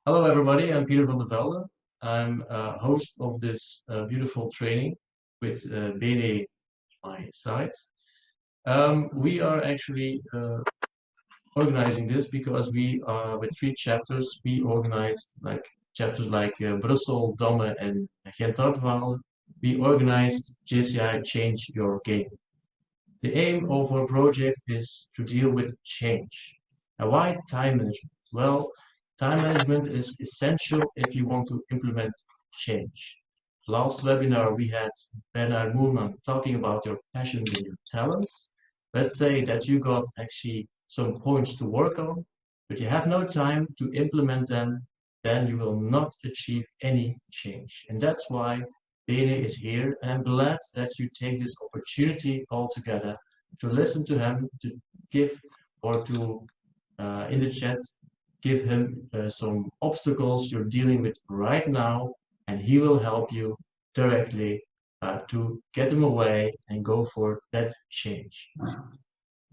Hello, everybody. I'm Peter van der Velde. I'm host of this beautiful training with Bene my side. We are actually organizing this because we with 3 chapters. We organized like chapters like Brussel, Damme, and Gent-Artevelde. We organized JCI Change Your Game. The aim of our project is to deal with change. And why time management? Well, time management is essential if you want to implement change. Last webinar, we had Bene Bailleul talking about your passions and your talents. Let's say that you got actually some points to work on, but you have no time to implement them, then you will not achieve any change. And that's why Bene is here, and I'm glad that you take this opportunity altogether to listen to him, to give or to in the chat, give him some obstacles you're dealing with right now, and he will help you directly to get them away and go for that change.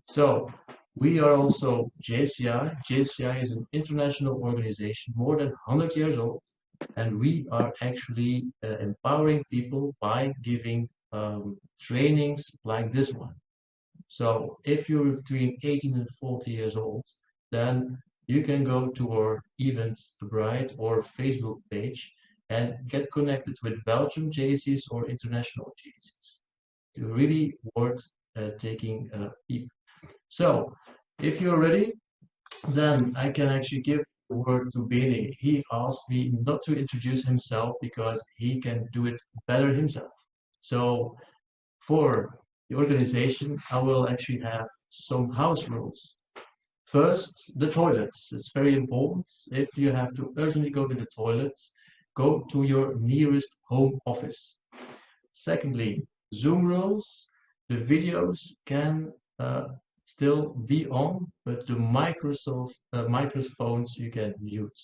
So we are also JCI. JCI is an international organization, more than 100 years old, and we are actually empowering people by giving trainings like this one. So if you're between 18 and 40 years old, then you can go to our Eventbrite or Facebook page and get connected with Belgium JCs or international JCs. It's really worth taking a peep. So if you're ready, then I can actually give the word to Bene. He asked me not to introduce himself because he can do it better himself. So for the organization, I will actually have some house rules. First, the toilets. It's very important. If you have to urgently go to the toilets, go to your nearest home office. Secondly, Zoom rules. The videos can still be on, but the microphones you can mute.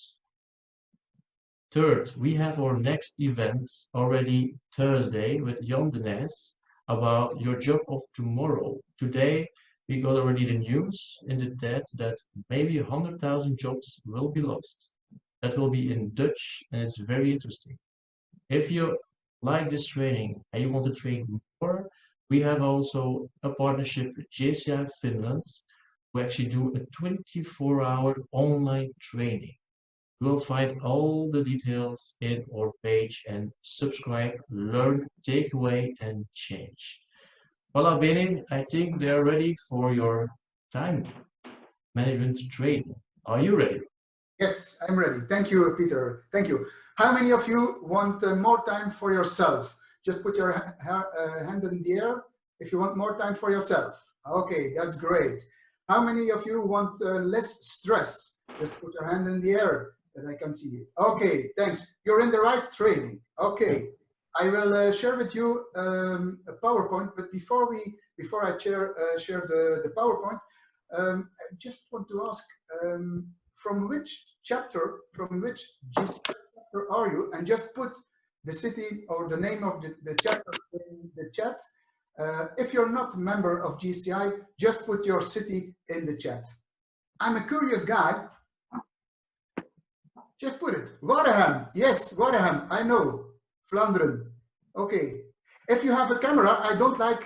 Third, we have our next event already Thursday with Jan de Nes about your job of tomorrow. Today, we got already the news in the chat that maybe 100,000 jobs will be lost. That will be in Dutch, and it's very interesting. If you like this training and you want to train more, we have also a partnership with JCI Finland. We actually do a 24-hour online training. You will find all the details in our page and subscribe, learn, take away, and change. Voilà, Bene, I think they are ready for your time management training. Are you ready? Yes, I'm ready. Thank you, Peter. Thank you. How many of you want more time for yourself? Just put your hand in the air if you want more time for yourself. Okay, that's great. How many of you want less stress? Just put your hand in the air that I can see it. Okay, thanks. You're in the right training. Okay, I will share with you a PowerPoint, but before I share the PowerPoint, I just want to ask from which chapter, from which JCI chapter are you? And just put the city or the name of the chapter in the chat. If you're not a member of JCI, just put your city in the chat. I'm a curious guy. Just put it. Waterham. Yes, Waterham. I know. Vlaanderen. Okay. If you have a camera, I don't like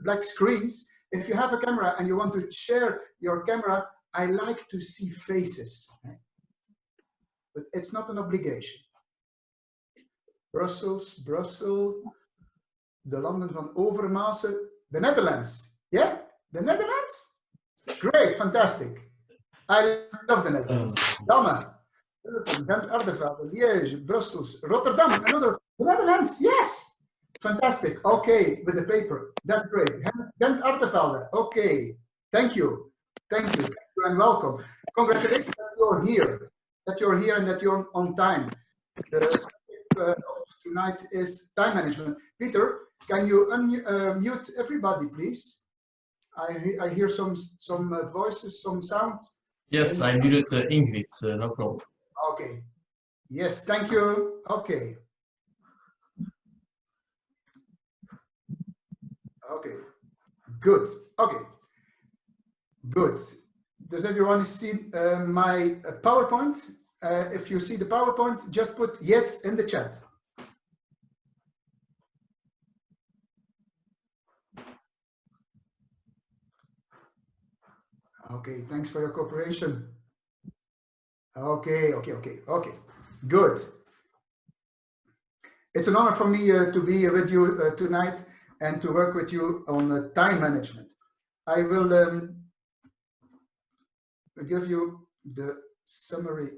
black screens. If you have a camera and you want to share your camera, I like to see faces. But it's not an obligation. Brussels, de landen van Overmaase, the Netherlands. Yeah? The Netherlands? Great, fantastic. I love the Netherlands. Damme, Gent-Artevelde, Liège, Brussels, Rotterdam, another. The Netherlands, yes! Fantastic. Okay, with the paper. That's great. Gent-Artevelde. Okay. Thank you. Thank you. Thank you and welcome. Congratulations that you're here. That you're here and that you're on time. The subject of tonight is time management. Peter, can you unmute everybody, please? I hear some voices, some sounds. Yes, I muted Ingrid, no problem. Okay. Yes, thank you. Okay. Okay. Good. Okay. Good. Does everyone see my PowerPoint? if you see the PowerPoint, just put yes in the chat. Okay, thanks for your cooperation. Okay. Good. It's an honor for me to be with you tonight and to work with you on time management. I will give you the summary.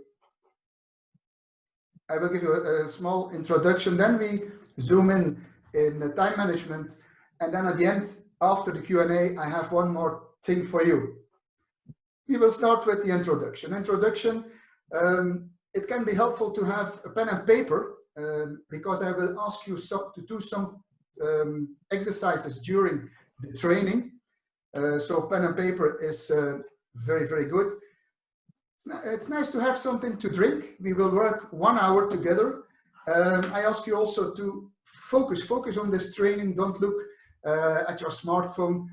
I will give you a small introduction, then we zoom in the time management, and then at the end, after the Q&A, I have one more thing for you. We will start with the introduction. It can be helpful to have a pen and paper because I will ask you to do some exercises during the training. So pen and paper is very, very good. It's nice to have something to drink. We will work 1 hour together. I ask you also to focus on this training. Don't look at your smartphone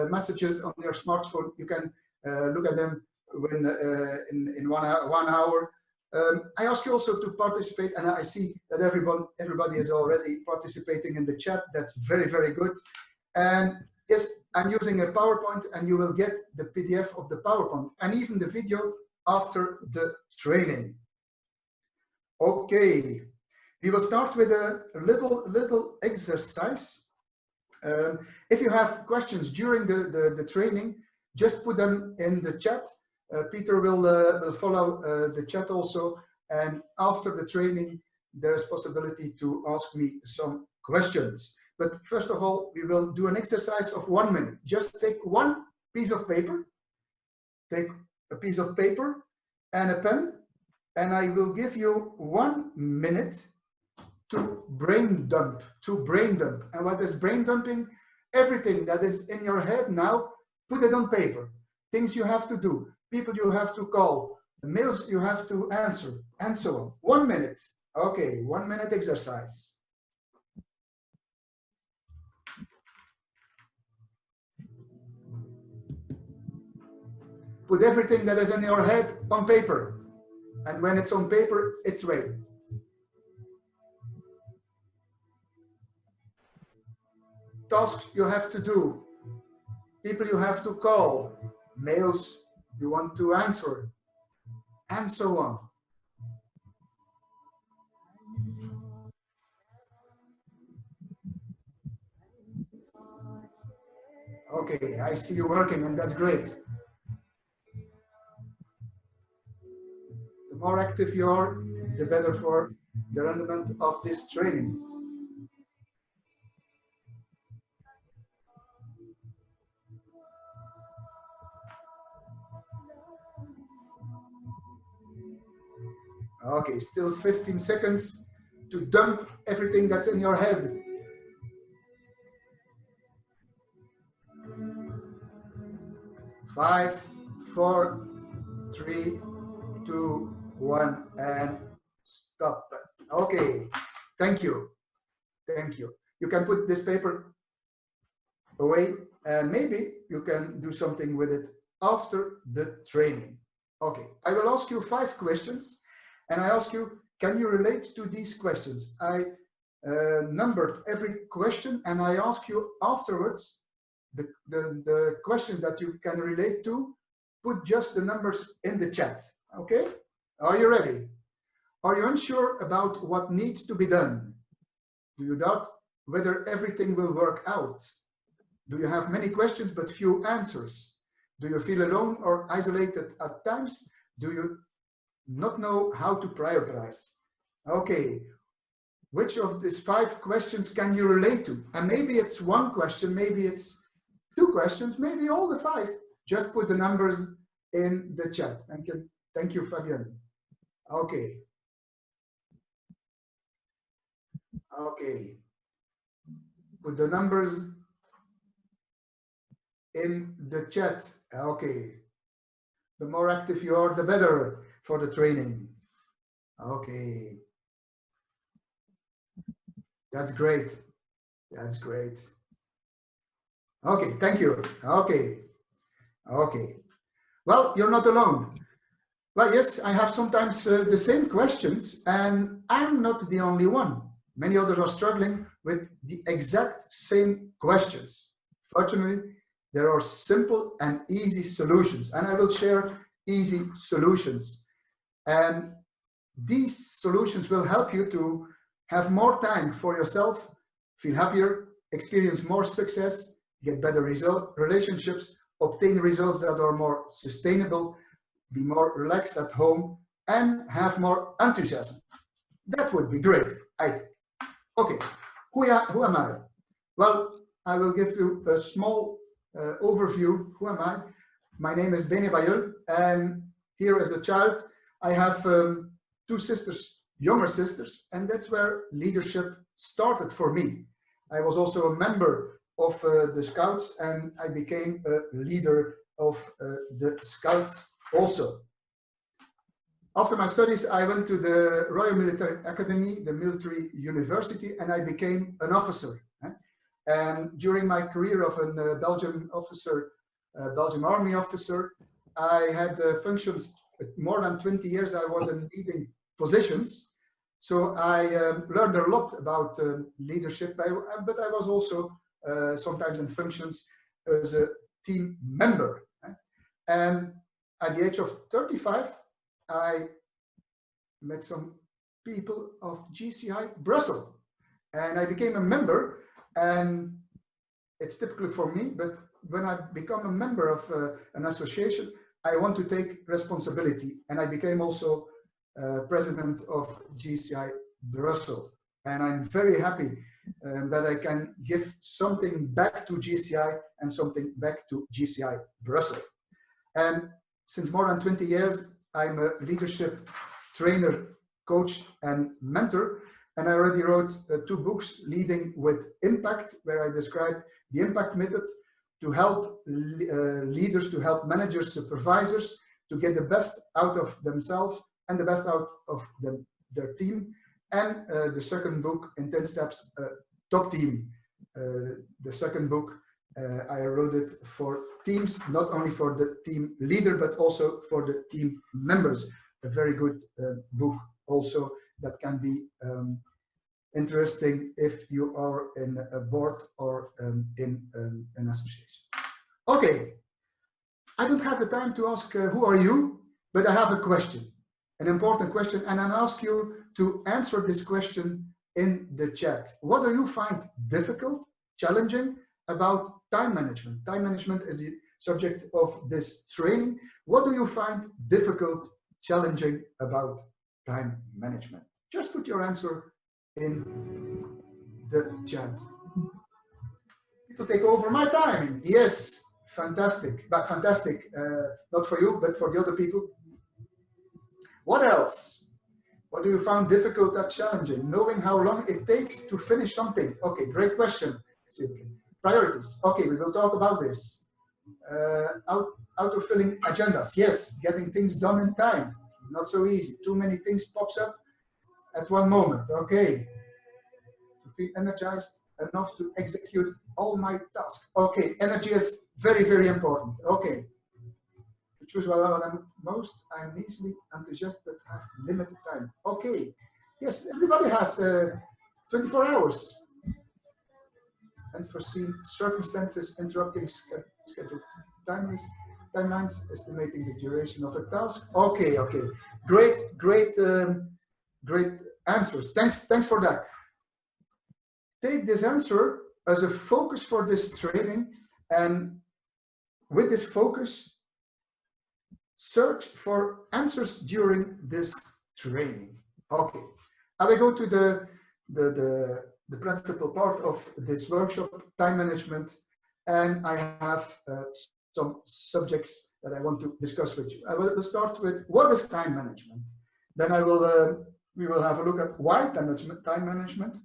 messages on your smartphone. You can look at them when in 1 hour. I ask you also to participate, and I see that everybody is already participating in the chat. That's very, very good. And yes, I'm using a PowerPoint, and you will get the PDF of the PowerPoint and even the video after the training. Okay, we will start with a little exercise. If you have questions during the training, just put them in the chat. Peter will follow the chat also, and after the training, there is possibility to ask me some questions. But first of all, we will do an exercise of 1 minute. Just take one piece of paper. Take a piece of paper and a pen, and I will give you 1 minute to brain dump. And what is brain dumping? Everything that is in your head now, put it on paper. Things you have to do, people you have to call, the mails you have to answer, and so on. 1 minute. Okay, 1 minute exercise. Put everything that is in your head on paper. And when it's on paper, it's ready. Tasks you have to do, people you have to call, mails you want to answer, and so on. Okay, I see you working, and that's great. The more active you are, the better for the rendement of this training. Okay, still 15 seconds to dump everything that's in your head. 5, 4, 3, 2, 1, and stop. Okay, thank you. You can put this paper away, and maybe you can do something with it after the training. Okay, I will ask you 5 questions, and I ask you, can you relate to these questions? I numbered every question, and I ask you afterwards the question that you can relate to, put just the numbers in the chat. Okay, are you ready? Are you unsure about what needs to be done? Do you doubt whether everything will work out? Do you have many questions but few answers? Do you feel alone or isolated at times? Do you not know how to prioritize? Okay, which of these 5 questions can you relate to? And maybe it's 1 question, maybe it's 2 questions, maybe all the 5. Just put the numbers in the chat. Thank you, Fabian. Okay. Okay. Put the numbers in the chat. Okay. The more active you are, the better for the training. Okay. That's great. That's great. Okay, thank you. Okay. Okay. Well, you're not alone. Well, yes, I have sometimes the same questions, and I'm not the only one. Many others are struggling with the exact same questions. Fortunately, there are simple and easy solutions, and I will share easy solutions. And these solutions will help you to have more time for yourself, feel happier, experience more success, get better relationships, obtain results that are more sustainable, be more relaxed at home, and have more enthusiasm. That would be great, I think. Okay, who am I? Well, I will give you a small overview. Who am I? My name is Bene Bailleul, and here as a child, I have two sisters, younger sisters, and that's where leadership started for me. I was also a member of the Scouts, and I became a leader of the Scouts also. After my studies, I went to the Royal Military Academy, the military university, and I became an officer. And during my career of a Belgian officer, Belgian Army officer, I had functions more than 20 years. I was in leading positions. So I learned a lot about leadership, but I was also sometimes in functions as a team member. And at the age of 35, I met some people of JCI Brussel, and I became a member. And it's typically for me, but when I become a member of an association, I want to take responsibility, and I became also president of JCI Brussel. And I'm very happy that I can give something back to JCI and something back to JCI Brussel. And since more than 20 years, I'm a leadership trainer, coach, and mentor. And I already wrote 2 books, Leading with Impact, where I describe the impact method to help leaders, to help managers, supervisors, to get the best out of themselves and the best out of their team. And the second book, in 10 Steps, Top Team. The second book, I wrote it for teams, not only for the team leader, but also for the team members. A very good book also that can be interesting if you are in a board or in an association. Okay, I don't have the time to ask who are you, but I have a question, an important question, and I'll ask you to answer this question in the chat. What do you find difficult, challenging about time management? Time management is the subject of this training. What do you find difficult, challenging about time management? Just put your answer in the chat. People take over my time. Yes, fantastic, but fantastic. Not for you, but for the other people. What else? What do you find difficult and challenging? Knowing how long it takes to finish something. Okay, great question. Priorities. Okay, we will talk about this. Auto-filling agendas. Yes, getting things done in time. Not so easy. Too many things pops up at one moment. Okay. To feel energized enough to execute all my tasks. Okay, energy is very, very important. Okay. To choose what I want most, I'm easily enthusiastic but have limited time. Okay. Yes, everybody has 24 hours. Unforeseen circumstances interrupting scheduled timelines, estimating the duration of a task. Okay, okay. Great, great, great answers. Thanks for that. Take this answer as a focus for this training, and with this focus, search for answers during this training. Okay, I will go to the principal part of this workshop, time management, and I have some subjects that I want to discuss with you. I will start with what is time management. Then we will have a look at why time management,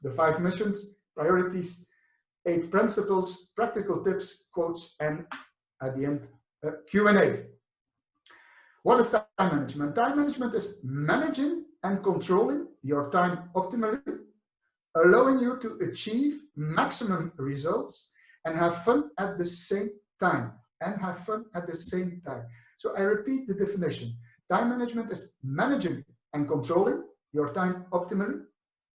the 5 missions, priorities, 8 principles, practical tips, quotes, and at the end, Q&A. What is time management? Time management is managing and controlling your time optimally, allowing you to achieve maximum results and have fun at the same time. So I repeat the definition. Time management is managing and controlling your time optimally,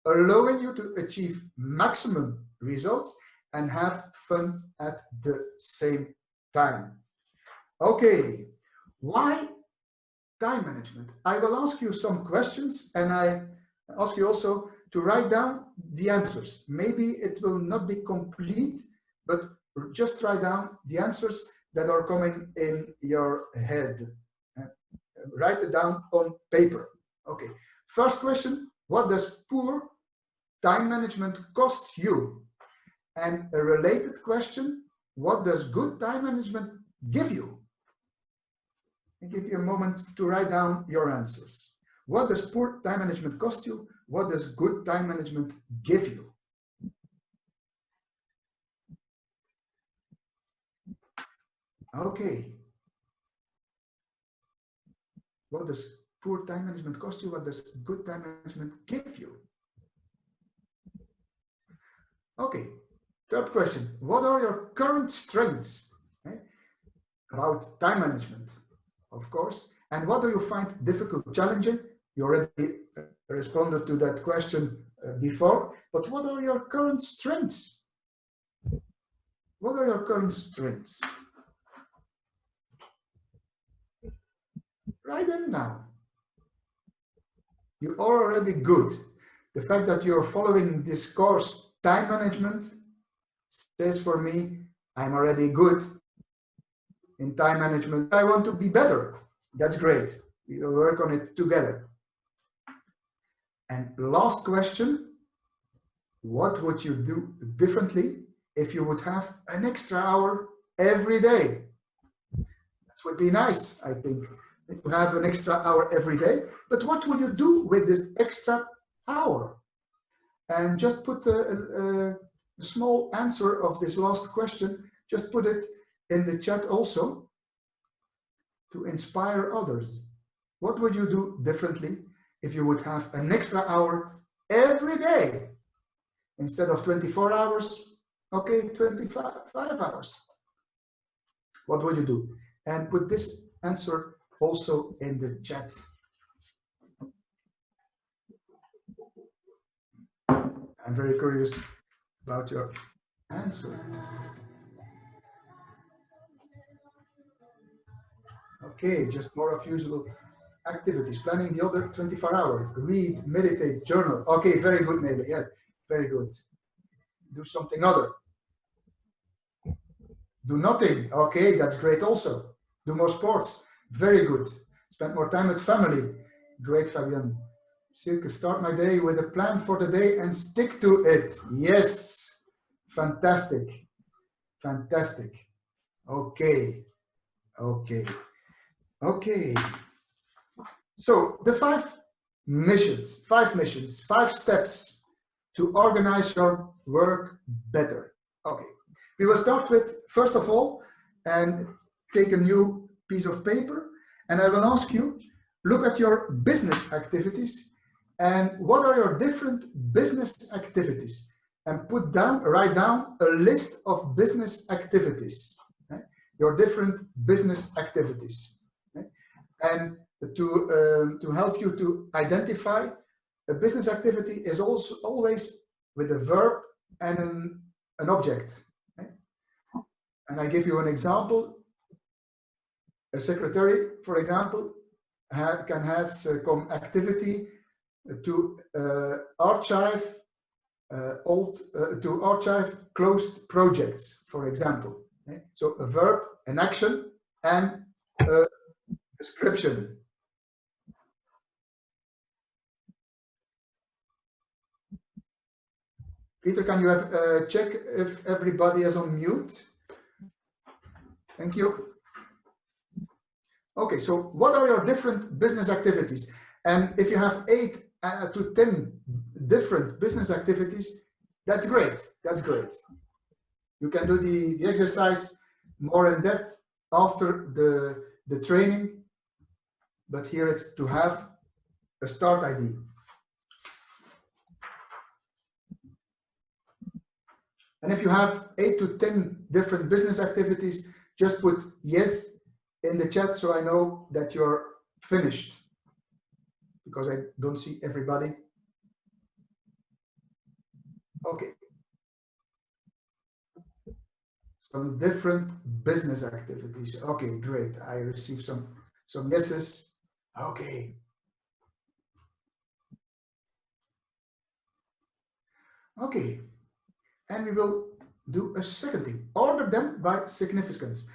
allowing you to achieve maximum results and have fun at the same time. Okay, why time management? I will ask you some questions, and I ask you also to write down the answers. Maybe it will not be complete, but just write down the answers that are coming in your head. Write it down on paper. Okay, first question, what does poor time management cost you? And a related question, what does good time management give you? I'll give you a moment to write down your answers. What does poor time management cost you? What does good time management give you? Okay. What does poor time management cost you? What does good time management give you? Okay. Third question. What are your current strengths? Okay. About time management, of course. And what do you find difficult, challenging? You already responded to that question before. But what are your current strengths? What are your current strengths? Write them down. You are already good. The fact that you're following this course, time management, says for me, I'm already good in time management. I want to be better. That's great. We will work on it together. And last question, what would you do differently if you would have an extra hour every day? That would be nice, I think, to have an extra hour every day. But what would you do with this extra hour? And just put a small answer of this last question, just put it in the chat also to inspire others. What would you do differently if you would have an extra hour every day instead of 24 hours? Okay, 25 hours. What would you do? And put this answer also in the chat. I'm very curious about your answer. Okay, just more of usual activities. Planning the other 24 hours. Read, meditate, journal. Okay, very good, Nele. Yeah, very good. Do something other. Do nothing. Okay, that's great also. Do more sports. Very good. Spend more time with family. Great, Fabian. Silke, start my day with a plan for the day and stick to it. Yes. Fantastic. Fantastic. Okay. Okay. Okay. So the five steps to organize your work better. Okay. We will start with, first of all, and take a new piece of paper, and I will ask you, look at your business activities and what are your different business activities, and write down a list of business activities, okay? Your different business activities, okay? And to help you to identify a business activity is also always with a verb and an object. Okay? And I give you an example. A secretary, for example, can have some activity to archive closed projects, for example. Okay? So a verb, an action, and a description. Peter, can you have check if everybody is on mute? Thank you. Okay, so what are your different business activities? And if you have 8 to 10 different business activities, that's great. That's great. You can do the exercise more in depth after the training, but here it's to have a start ID. And if you have 8 to 10 different business activities, just put yes in the chat so I know that you're finished? Because I don't see everybody. Okay. Some different business activities. Okay, great. I received some yeses. Okay. Okay. And we will do a second thing. Order them by significance.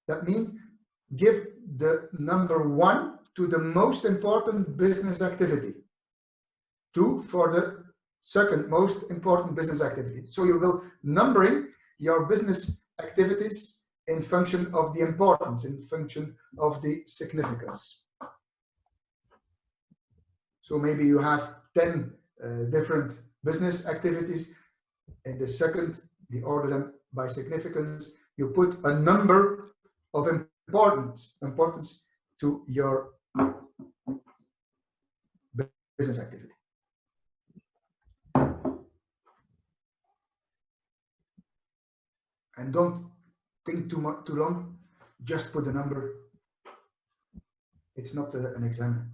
That means give the number 1 to the most important business activity. 2 for the second most important business activity. So you will numbering your business activities in function of the importance, in function of the significance. So maybe you have 10 different business activities. In the second, you order them by significance. You put a number of importance to your business activity. And don't think too long. Just put the number. It's not an exam.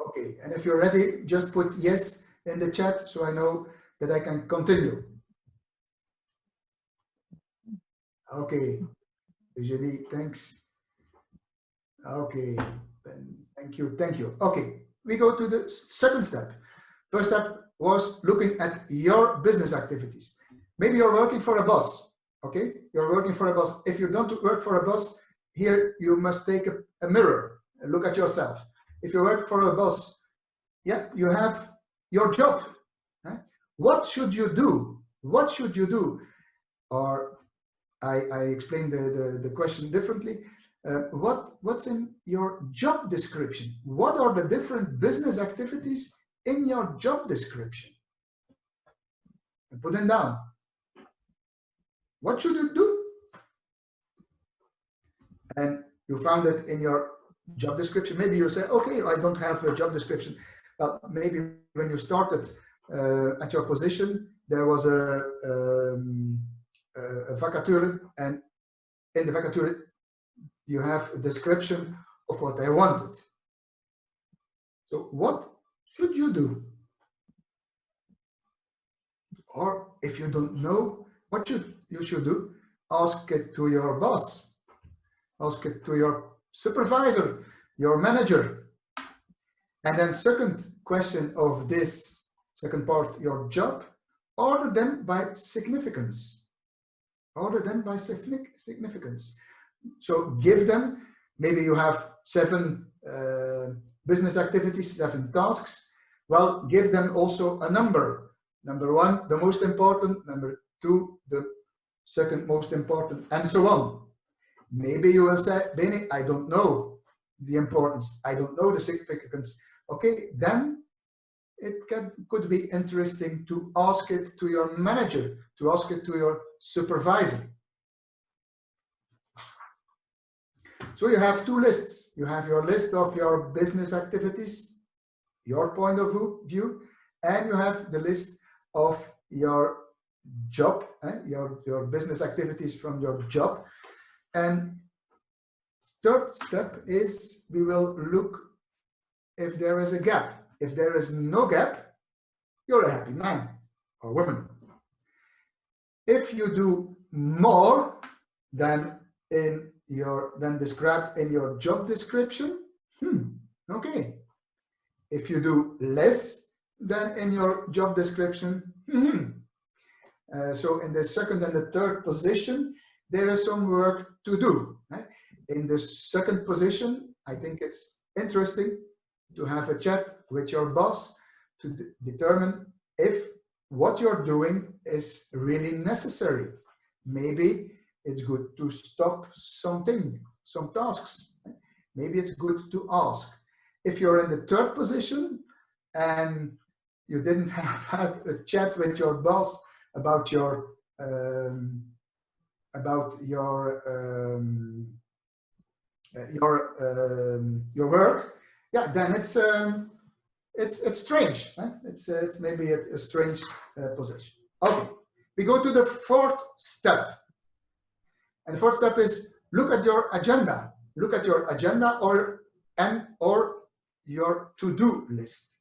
Okay, and if you're ready, just put yes in the chat so I know that I can continue. Okay, Julie, thanks. Okay, Ben, thank you. Okay, we go to the second step. First step was looking at your business activities. Maybe you're working for a boss, okay? You're working for a boss. If you don't work for a boss, here you must take a mirror and look at yourself. If you work for a boss, yeah, you have your job. Right? What should you do? What should you do? Or I explained the question differently. What's in your job description? What are the different business activities in your job description? And put them down. What should you do? And you found it in your job description. Maybe you say, okay, I don't have a job description. Well, maybe when you started at your position, there was a vacature, and in the vacature, you have a description of what they wanted. So what should you do? Or if you don't know what you should do, ask it to your boss. Ask it to your supervisor, your manager. And then second question of this second part, your job, order them by significance. Order them by significance. So give them, maybe you have 7 business activities, 7 tasks. Well, give them also a number. Number 1, the most important. Number 2, the second most important, and so on. Maybe you will say, Bene, I don't know the importance. I don't know the significance. Okay, then it could be interesting to ask it to your manager, to ask it to your supervisor. So you have 2 lists. You have your list of your business activities, your point of view, and you have the list of your job, your business activities from your job. And third step is we will look if there is a gap. If there is no gap, you're a happy man or woman. If you do more than described in your job description, okay. If you do less than in your job description, so in the second and the third position, there is some work to do. Right? In the second position, I think it's interesting to have a chat with your boss to determine if what you're doing is really necessary. Maybe it's good to stop some tasks. Maybe it's good to ask. If you're in the third position and you didn't have had a chat with your boss about your work, yeah, then it's strange. Right? It's maybe a strange position. Okay, we go to the fourth step. And the fourth step is look at your agenda. Look at your agenda or your to-do list.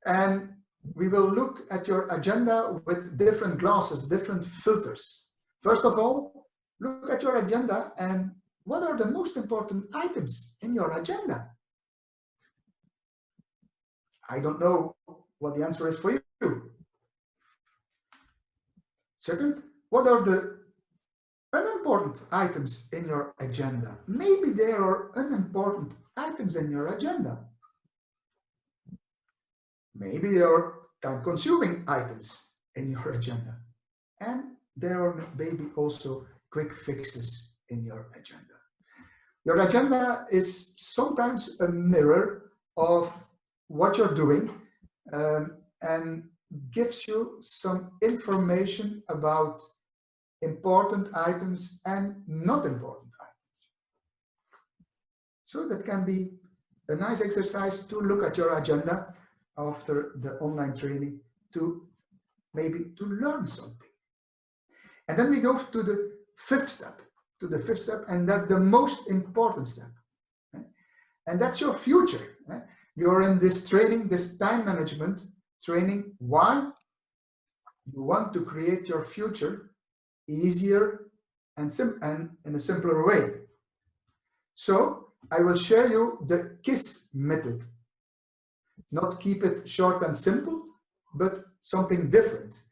And we will look at your agenda with different glasses, different filters. First of all, look at your agenda and what are the most important items in your agenda? I don't know what the answer is for you. Second, what are the unimportant items in your agenda? Maybe there are unimportant items in your agenda. Maybe there are time-consuming items in your agenda. And there are maybe also quick fixes in your agenda. Your agenda is sometimes a mirror of what you're doing and gives you some information about important items and not important items. So that can be a nice exercise to look at your agenda after the online training to maybe to learn something. And then we go to the fifth step, and that's the most important step. And that's your future. You're in this training, this time management training. Why? You want to create your future easier and in a simpler way. So I will share you the KISS method. Not keep it short and simple, but something different.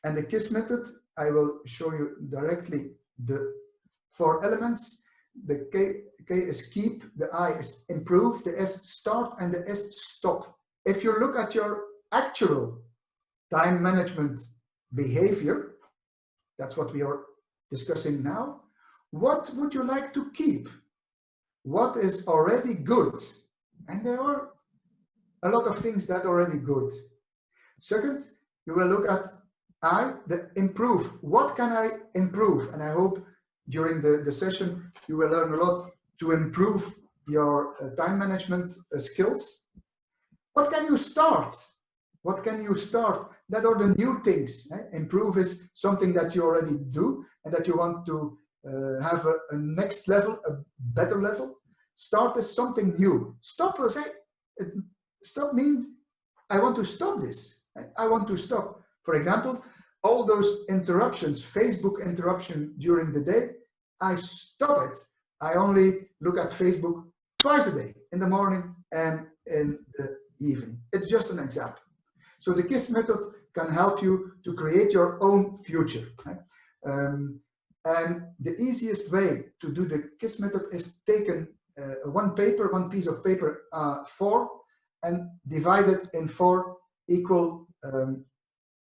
And the KISS method, I will show you directly the 4 elements. The K is keep, the I is improve, the S start, and the S stop. If you look at your actual time management behavior, that's what we are discussing now. What would you like to keep? What is already good? And there are a lot of things that are already good. Second, you will look at I, the improve. What can I improve? And I hope during the session you will learn a lot to improve your time management skills. What can you start? What can you start? That are the new things. Improve is something that you already do and that you want to have a next level, a better level. Start is something new. Stop will say, stop means I want to stop this. I want to stop. For example, all those interruptions, Facebook interruption during the day, I stop it. I only look at Facebook twice a day, in the morning and in the evening. It's just an example. So the KISS method can help you to create your own future. And the easiest way to do the KISS method is taken one piece of paper, 4, and divide it in 4 equal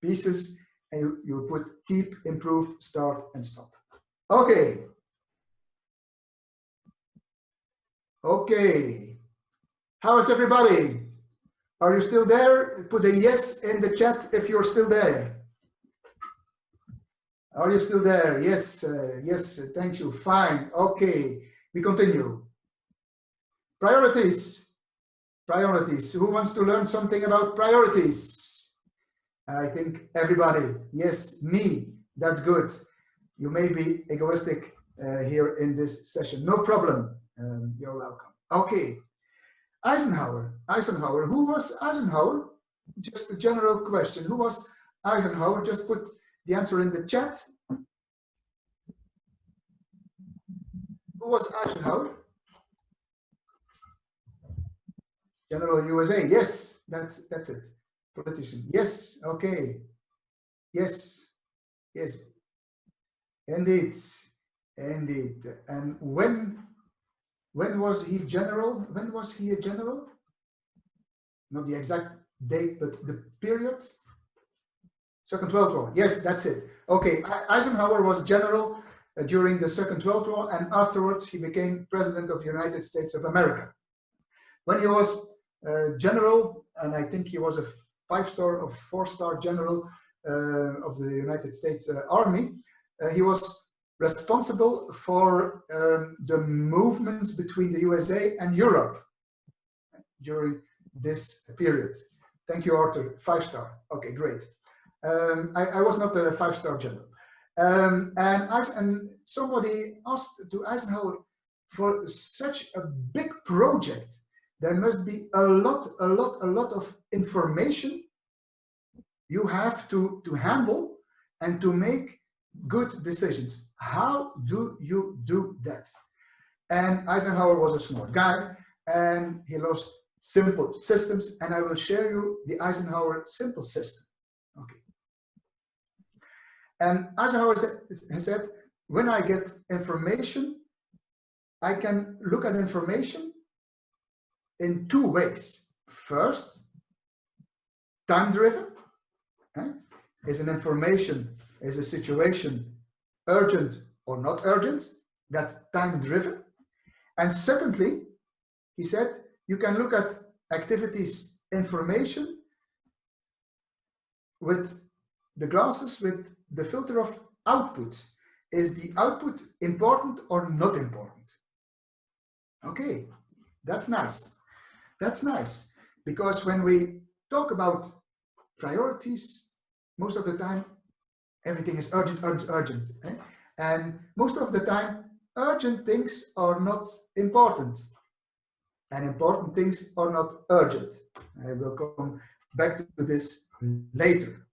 pieces, and you put keep, improve, start, and stop. Okay. Okay. How is everybody? Are you still there? Put a yes in the chat if you're still there. Are you still there? Yes, yes, thank you. Fine. Okay, we continue. Priorities. Priorities. Who wants to learn something about priorities? I think everybody. Yes, me. That's good. You may be egoistic here in this session. No problem. You're welcome. Okay. Eisenhower. Eisenhower. Who was Eisenhower? Just a general question. Who was Eisenhower? Just put the answer in the chat. Who was Eisenhower? General USA. Yes, that's it. Politician. Yes. Okay. Yes. Yes. Indeed. Indeed. And when was he general? When was he a general? Not the exact date, but the period. Second World War. Yes, that's it. Okay, Eisenhower was general during the Second World War, and afterwards he became president of the United States of America. When he was general, and I think he was a 5-star or 4-star general of the United States Army, he was responsible for the movements between the USA and Europe during this period. Thank you, Arthur. 5-star. Okay, great. I was not a 5-star general. And somebody asked to Eisenhower, for such a big project, there must be a lot of information you have to handle and to make good decisions. How do you do that? And Eisenhower was a smart guy, and he loves simple systems, and I will share you the Eisenhower simple system. Okay. And Eisenhower has said, when I get information, I can look at information in two ways. First, time-driven. Is an information, is a situation urgent or not urgent? That's time-driven. And secondly, he said, you can look at activities, information with the glasses with the filter of output. Is the output important or not important? Okay, that's nice. That's nice. Because when we talk about priorities, most of the time, everything is urgent, urgent, urgent. And most of the time, urgent things are not important. And important things are not urgent. I will come back to this later.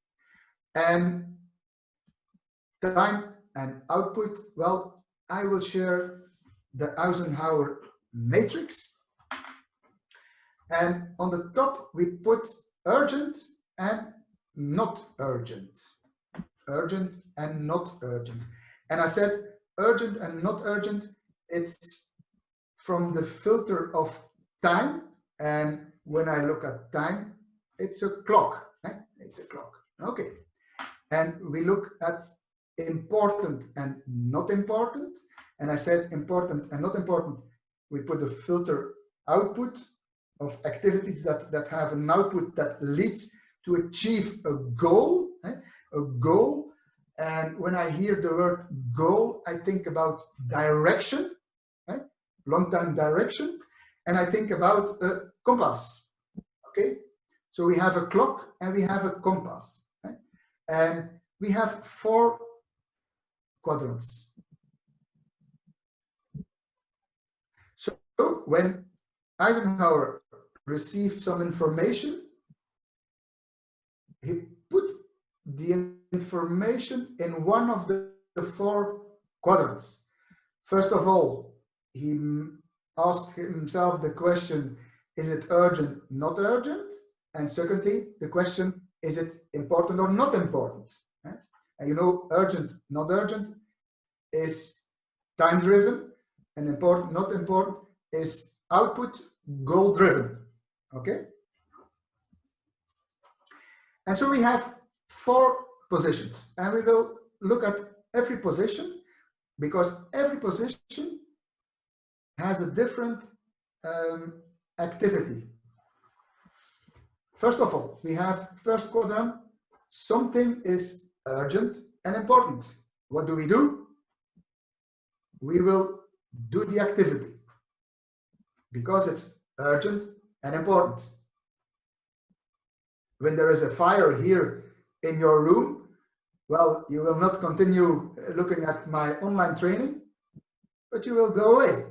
And time and output, well, I will share the Eisenhower matrix. And on the top, we put urgent and not urgent. Urgent and not urgent. And I said urgent and not urgent, it's from the filter of time. And when I look at time, it's a clock. It's a clock. Okay. And we look at important and not important. And I said important and not important, we put the filter output of activities that have an output that leads to achieve a goal, a goal. And when I hear the word goal, I think about direction, long-time direction, and I think about a compass. Okay, so we have a clock and we have a compass, and we have 4 quadrants. So when Eisenhower received some information, he put the information in one of the 4 quadrants. First of all, he asked himself the question, is it urgent, not urgent? And secondly, the question, is it important or not important? And you know, urgent, not urgent is time-driven, and important, not important is output, goal-driven. Okay? And so we have 4 positions, and we will look at every position because every position has a different activity. First of all, we have first quadrant, something is urgent and important. What do? We will do the activity because it's urgent and important. When there is a fire here in your room, well, you will not continue looking at my online training, but you will go away.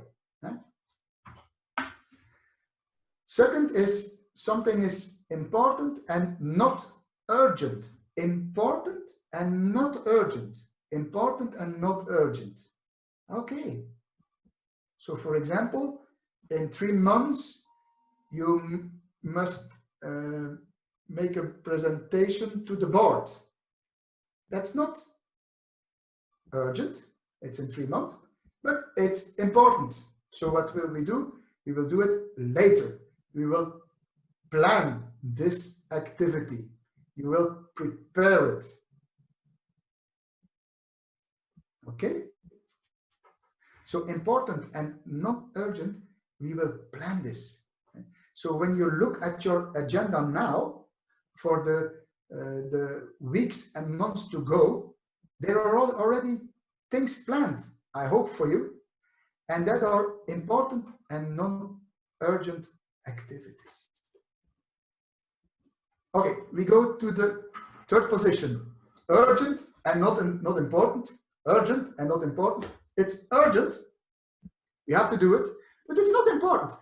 Second is something is important and not urgent. Important and not urgent. Important and not urgent. Okay. So for example, in 3 months, you must make a presentation to the board. That's not urgent. It's in 3 months, but it's important. So what will we do? We will do it later. We will plan this activity. You will prepare it. Okay? So important and not urgent, we will plan this. So when you look at your agenda now for the weeks and months to go, there are already things planned, I hope for you, and that are important and non-urgent activities. Okay, we go to the third position, urgent and not important. Urgent and not important. It's urgent. We have to do it, but it's not important.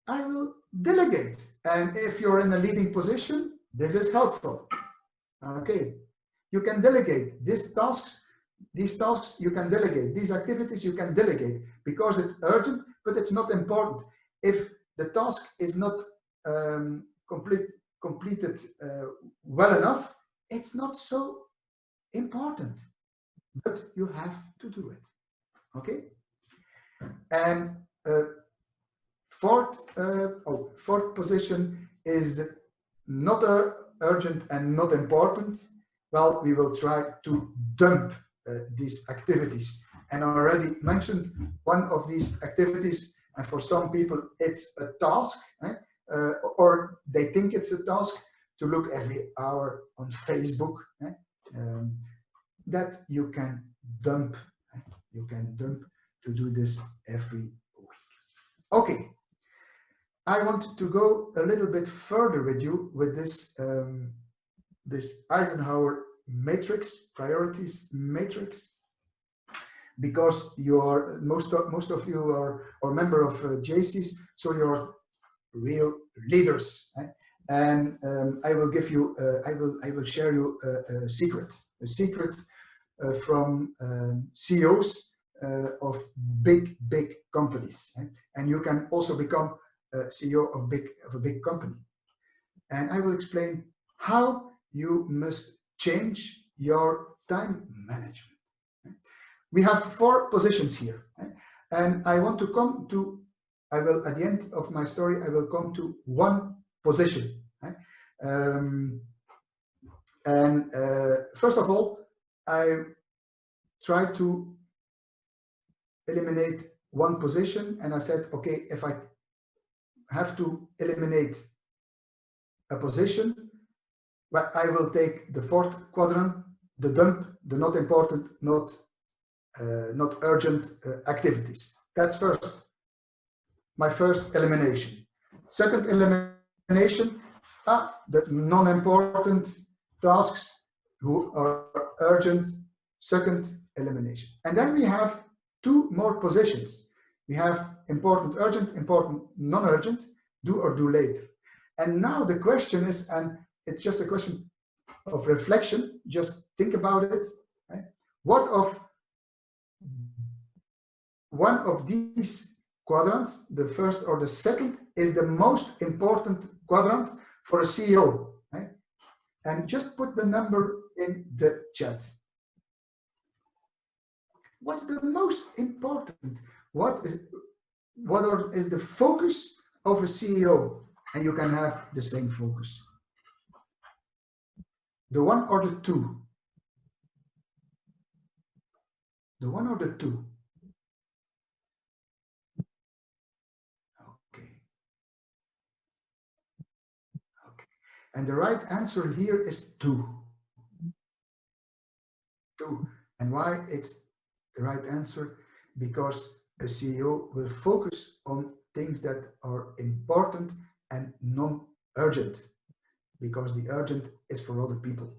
I will delegate. And if you're in a leading position, this is helpful. Okay. You can delegate these tasks you can delegate, these activities you can delegate because it's urgent, but it's not important. If the task is not completed well enough, it's not so important, but you have to do it. Okay. And fourth position is not urgent and not important. Well, we will try to dump these activities. And I already mentioned one of these activities, and for some people it's a task, or they think it's a task to look every hour on Facebook, that you can dump. You can dump to do this every week. Okay, I want to go a little bit further with you with this this Eisenhower matrix, priorities matrix, because you're most of you are member of JCs, so you're real leaders. And I will give you, I will share you a secret from CEOs of big companies, and you can also become a CEO of a big company. And I will explain how you must change your time management. We have 4 positions here, and I want to come to, I will, at the end of my story, I will come to 1 position. First of all, I try to eliminate 1 position, and I said, okay, if I have to eliminate a position, but I will take the 4th quadrant, the dump, the not important, not urgent activities. That's first, my first elimination. Second elimination, the non-important tasks who are urgent, second elimination. And then we have 2 more positions. We have important, urgent, important, non-urgent, do or do later. And now the question is, and it's just a question of reflection, just think about it. Right? What of one of these quadrants, the first or the second, is the most important quadrant for a CEO? Right? And just put the number in the chat. What's the most important? What is the focus of a CEO? And you can have the same focus. The 1 or the 2? The 1 or the 2? Okay. Okay. And the right answer here is 2. 2. And why it's the right answer? Because a CEO will focus on things that are important and non-urgent, because the urgent is for other people.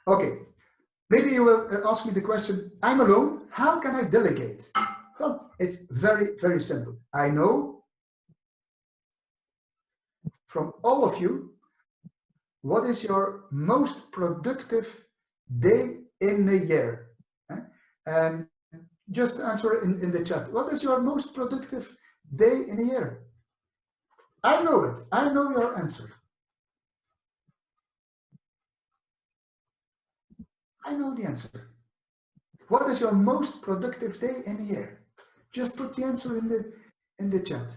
Okay, maybe you will ask me the question, I'm alone, how can I delegate? Well, it's very simple. I know from all of you, what is your most productive day in a year? And just answer in the chat. What is your most productive day in a year? I know it. I know your answer. I know the answer. What is your most productive day in a year? Just put the answer in the chat.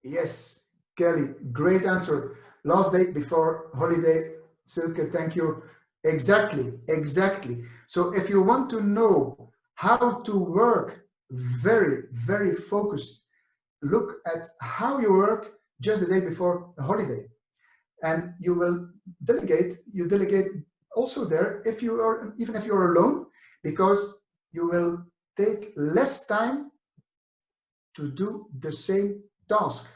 Yes, Kelly, great answer. Last day before holiday. Silke, thank you. Exactly. So if you want to know how to work very focused, look at how you work just the day before the holiday. And you will delegate, you delegate also there if you are, even if you're alone, because you will take less time to do the same task.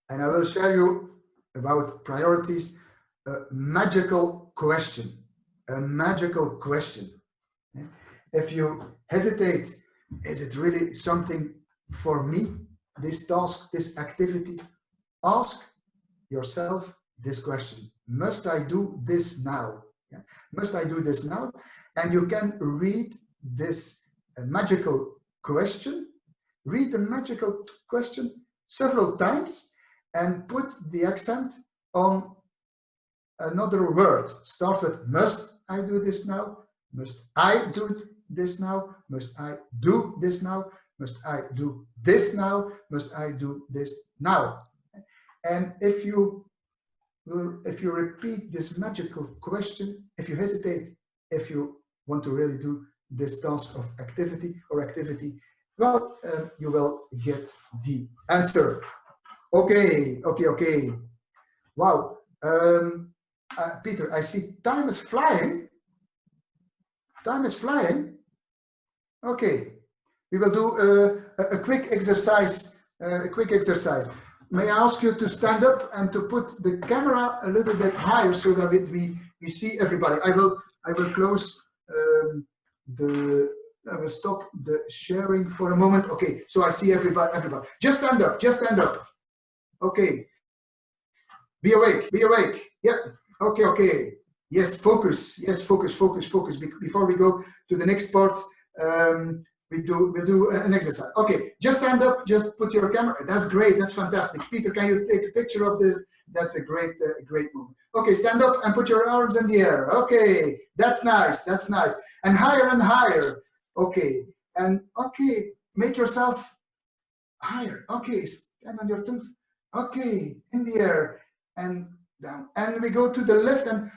And I will share you about priorities, a magical question, a magical question. If you hesitate, is it really something for me, this task, this activity? Ask yourself this question. Must I do this now? Yeah. Must I do this now? And you can read this magical question, read the magical question several times and put the accent on another word. Start with must I do this now? Must I do this now? Must I do this now? Must I do this now? Must I do this now? And if you repeat this magical question, if you hesitate, if you want to really do this task of activity, well, you will get the answer. Okay. Wow. Peter, I see time is flying. Time is flying. Okay. We will do a quick exercise. May I ask you to stand up and to put the camera a little bit higher so that we see everybody. I will close I will stop the sharing for a moment. Okay, so I see everybody. Just stand up. Okay. Be awake. Yeah. Okay. Yes, focus. Before we go to the next part, we'll do an exercise. Okay, just stand up, just put your camera. That's great, that's fantastic. Peter, can you take a picture of this? That's a great moment. Okay, stand up and put your arms in the air. Okay, that's nice. And higher. Okay, and okay, make yourself higher. Okay, stand on your toes. Okay, in the air and down. And we go to the left and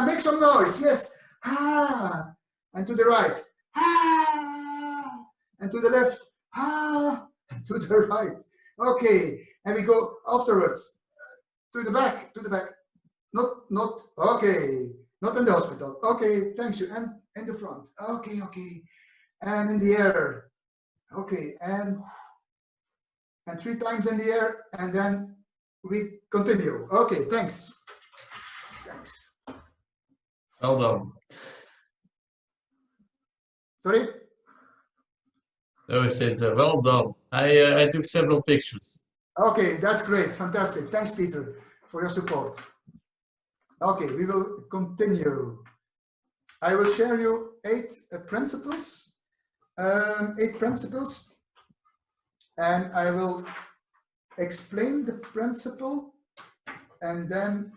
make some noise. Yes, and to the right. And to the left, and to the right. Okay, and we go afterwards to the back. Not okay, not in the hospital. Okay, thanks you. And in the front. Okay, and in the air. Okay, and 3 times in the air, and then we continue. Okay, thanks. Well done. Sorry? No, I said well done. I took several pictures. Okay, that's great, fantastic. Thanks, Peter, for your support. Okay, we will continue. I will share you 8 principles. 8 principles, and I will explain the principle, and then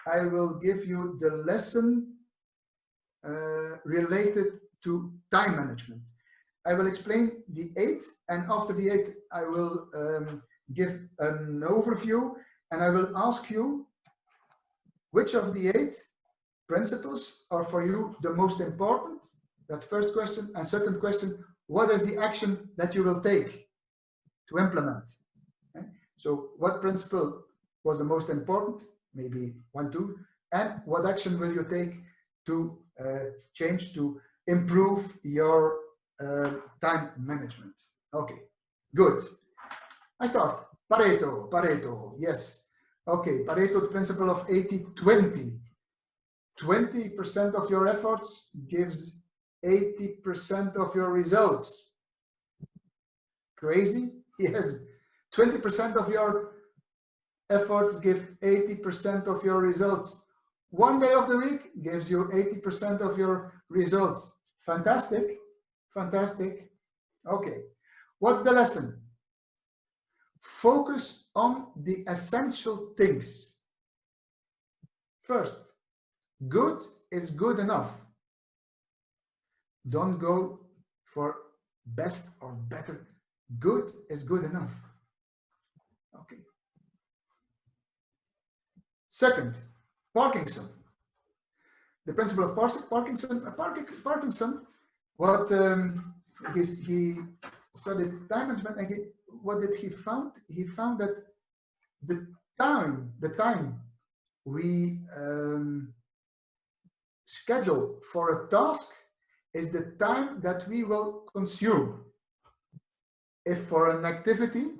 I will give you the lesson related to time management. I will explain the 8, and after the 8, I will give an overview, and I will ask you which of the 8 principles are for you the most important. That's first question. And second question, what is the action that you will take to implement? Okay? So what principle was the most important? Maybe 1, 2. And what action will you take to change, to improve your time management? Okay, good. I start. Pareto, yes. Okay, Pareto, the principle of 80-20. 20% of your efforts gives 80% of your results. Crazy? Yes. 20% of your efforts give 80% of your results. 1 day of the week gives you 80% of your results. Fantastic. Okay. What's the lesson? Focus on the essential things. First, good is good enough. Don't go for best or better. Good is good enough. Okay. Second, Parkinson. The principle of Parkinson, what he studied time management, and what did he found? He found that the time we schedule for a task is the time that we will consume. If for an activity,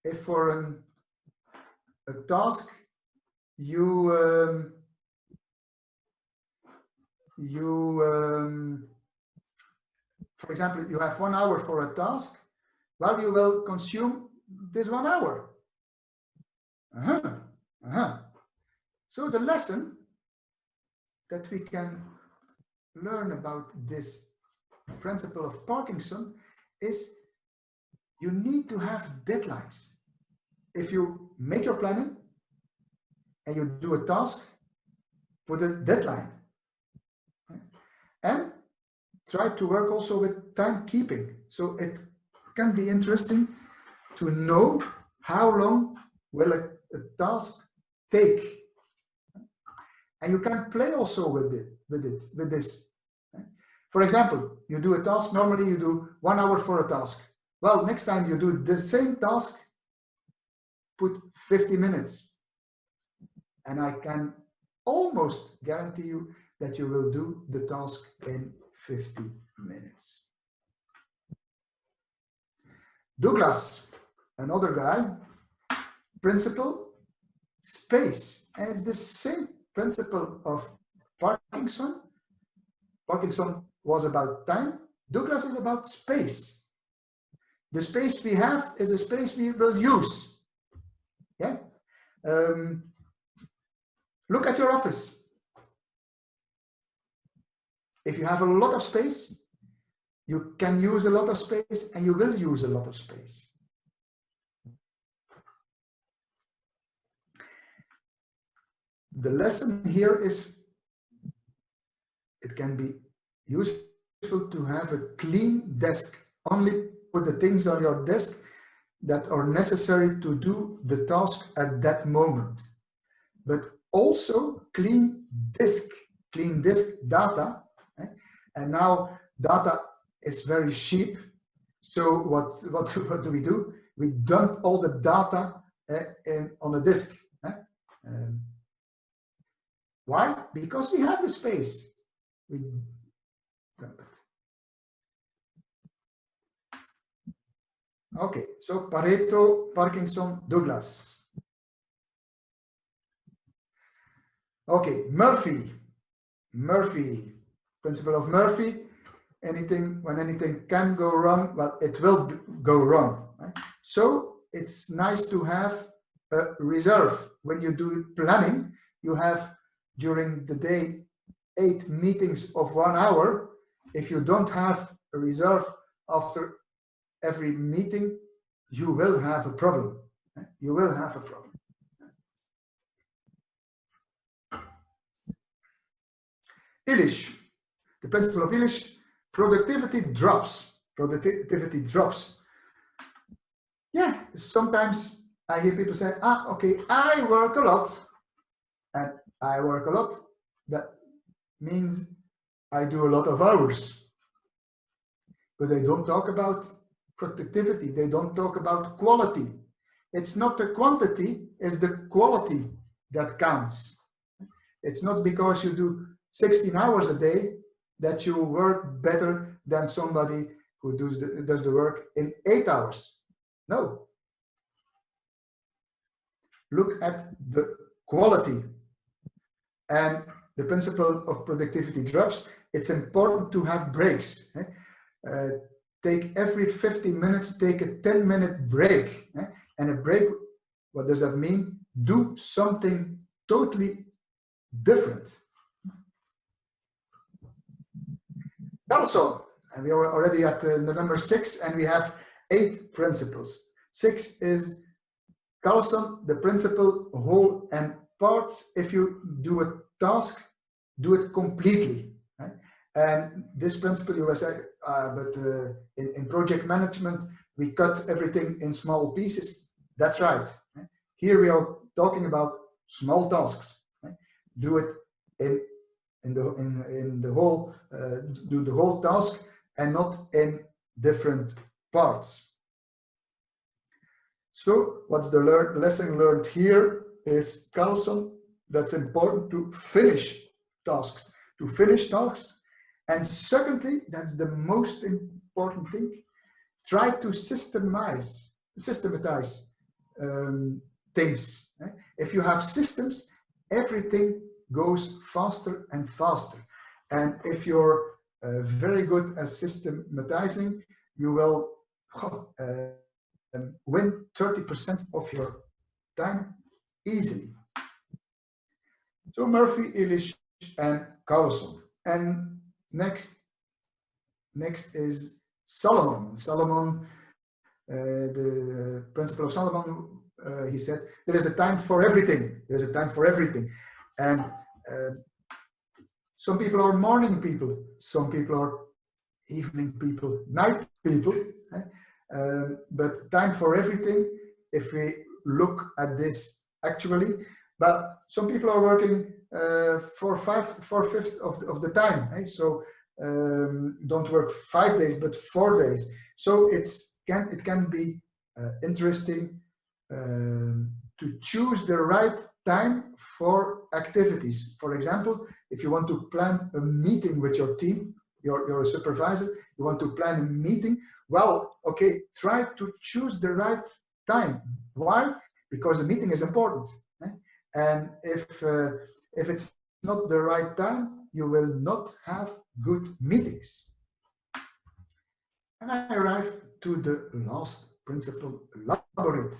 if for a task, you for example, you have 1 hour for a task. Well, you will consume this 1 hour. So the lesson that we can learn about this principle of Parkinson is you need to have deadlines. If you make your planning and you do a task, put a deadline. And try to work also with timekeeping. So it can be interesting to know how long will a task take. And you can play also with this. For example, you do a task, normally you do 1 hour for a task. Well, next time you do the same task, put 50 minutes. And I can almost guarantee you that you will do the task in 50 minutes. Douglas, another guy, principle, space. And it's the same principle of Parkinson. Parkinson was about time. Douglas is about space. The space we have is a space we will use. Yeah. Look at your office. If you have a lot of space, you can use a lot of space and you will use a lot of space. The lesson here is it can be useful to have a clean desk. Only put the things on your desk that are necessary to do the task at that moment. But also clean disk data. And now data is very cheap. So what do we do? We dump all the data on a disk. Why? Because we have the space. We dump it. Okay, so Pareto, Parkinson, Douglas. Okay, Murphy, principle of Murphy. When anything can go wrong, well, it will go wrong. Right? So it's nice to have a reserve. When you do planning, you have during the day 8 meetings of 1 hour. If you don't have a reserve after every meeting, you will have a problem. You will have a problem. Illich, the principle of Illich, productivity drops. Productivity drops. Yeah, sometimes I hear people say, okay, I work a lot. And I work a lot. That means I do a lot of hours. But they don't talk about productivity. They don't talk about quality. It's not the quantity, it's the quality that counts. It's not because you do 16 hours a day that you work better than somebody who does the work in 8 hours. No. Look at the quality. And the principle of productivity drops. It's important to have breaks. Take every 15 minutes, take a 10-minute break. And a break, what does that mean? Do something totally different. Also, and we are already at the number 6, and we have 8 principles. 6 is Carlson, the principle, whole and parts. If you do a task, do it completely. Right? And this principle, you will say, but in project management, we cut everything in small pieces. That's right. Right? Here we are talking about small tasks. Right? Do it in the whole, do the whole task and not in different parts. So what's the lesson learned here is Carlson, that's important to finish tasks. And secondly, that's the most important thing, try to systematize things. If you have systems, everything goes faster and faster. And if you're very good at systematizing, you will win 30% of your time easily. So Murphy, Illich, and Carlson. And next is Solomon. Solomon, the principle of Solomon, he said, there is a time for everything. There is a time for everything. And some people are morning people, some people are evening people, night people. But time for everything, if we look at this actually, but some people are working for 4/5 of the time. So don't work 5 days, but 4 days. So it can be interesting to choose the right time for activities. For example, if you want to plan a meeting with your team, you're a supervisor, you want to plan a meeting, well, okay, try to choose the right time. Why? Because the meeting is important. And if it's not the right time, you will not have good meetings. And I arrive to the last principle, Laborit.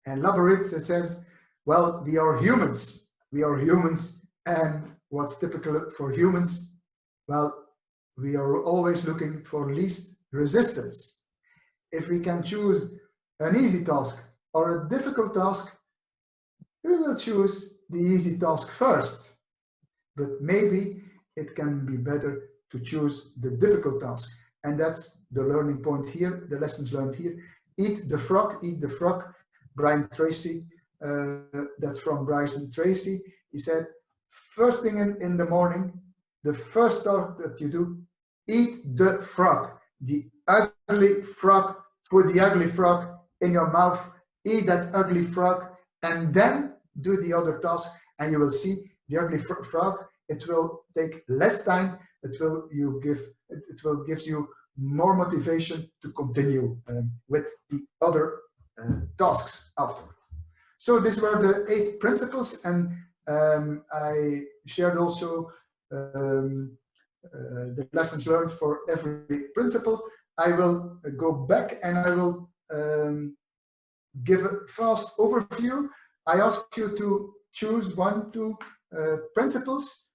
And Laborit says, well, we are humans. We are humans. And what's typical for humans? Well, we are always looking for least resistance. If we can choose an easy task or a difficult task, we will choose the easy task first. But maybe it can be better to choose the difficult task. And that's the learning point here, the lessons learned here. Eat the frog, eat the frog. Brian Tracy, that's from Brian Tracy. He said, first thing in the morning, the first task that you do, eat the frog. The ugly frog, put the ugly frog in your mouth, eat that ugly frog, and then do the other task, and you will see the ugly frog. It will take less time. It will give you more motivation to continue with the other tasks afterwards. So these were the 8 principles, and I shared also the lessons learned for every principle. I will go back and I will give a fast overview. I ask you to choose 1, 2 principles,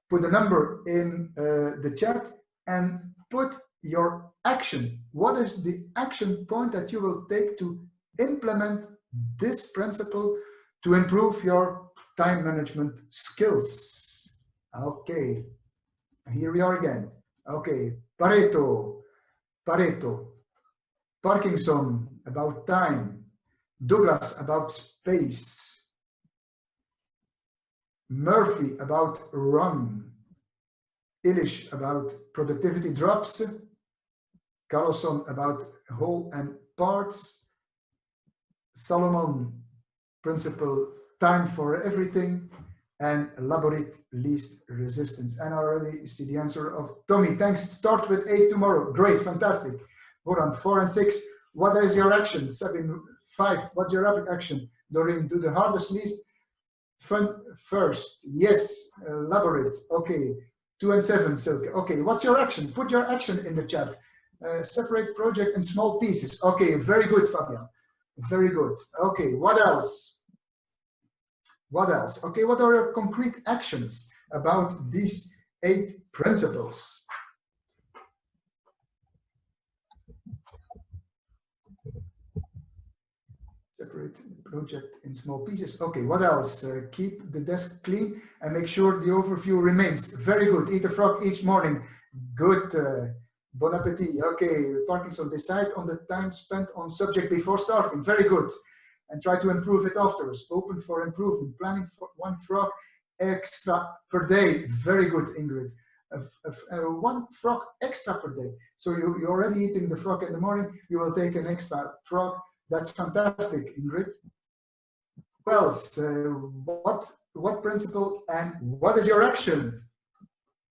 put a number in the chat, and put your action. What is the action point that you will take to implement this principle to improve your time management skills? Okay, here we are again. Okay, Pareto, Parkinson about time, Douglas about space, Murphy about run, Illich about productivity drops, Carlson about whole and parts, Solomon principle time for everything, and Laborit least resistance. And I already see the answer of Tommy. Thanks. Start with 8 tomorrow. Great, fantastic. Boran, 4 and 6. What is your action? 7, 5. What's your action? Doreen, do the hardest least fun first. Yes, Laborit. Okay. 2 and 7, Silke. Okay, what's your action? Put your action in the chat. Separate project in small pieces. Okay, very good, Fabian. Very good. Okay, what else? What else? Okay, what are your concrete actions about these 8 principles? Separate project in small pieces. Okay, what else? Keep the desk clean and make sure the overview remains. Very good. Eat a frog each morning. Good. Bon appetit. Okay, Parkinson, decide on the time spent on subject before starting. Very good. And try to improve it afterwards. Open for improvement. Planning for 1 frog extra per day. Very good, Ingrid. 1 frog extra per day. So you're already eating the frog in the morning. You will take an extra frog. That's fantastic, Ingrid. Well, what principle and what is your action?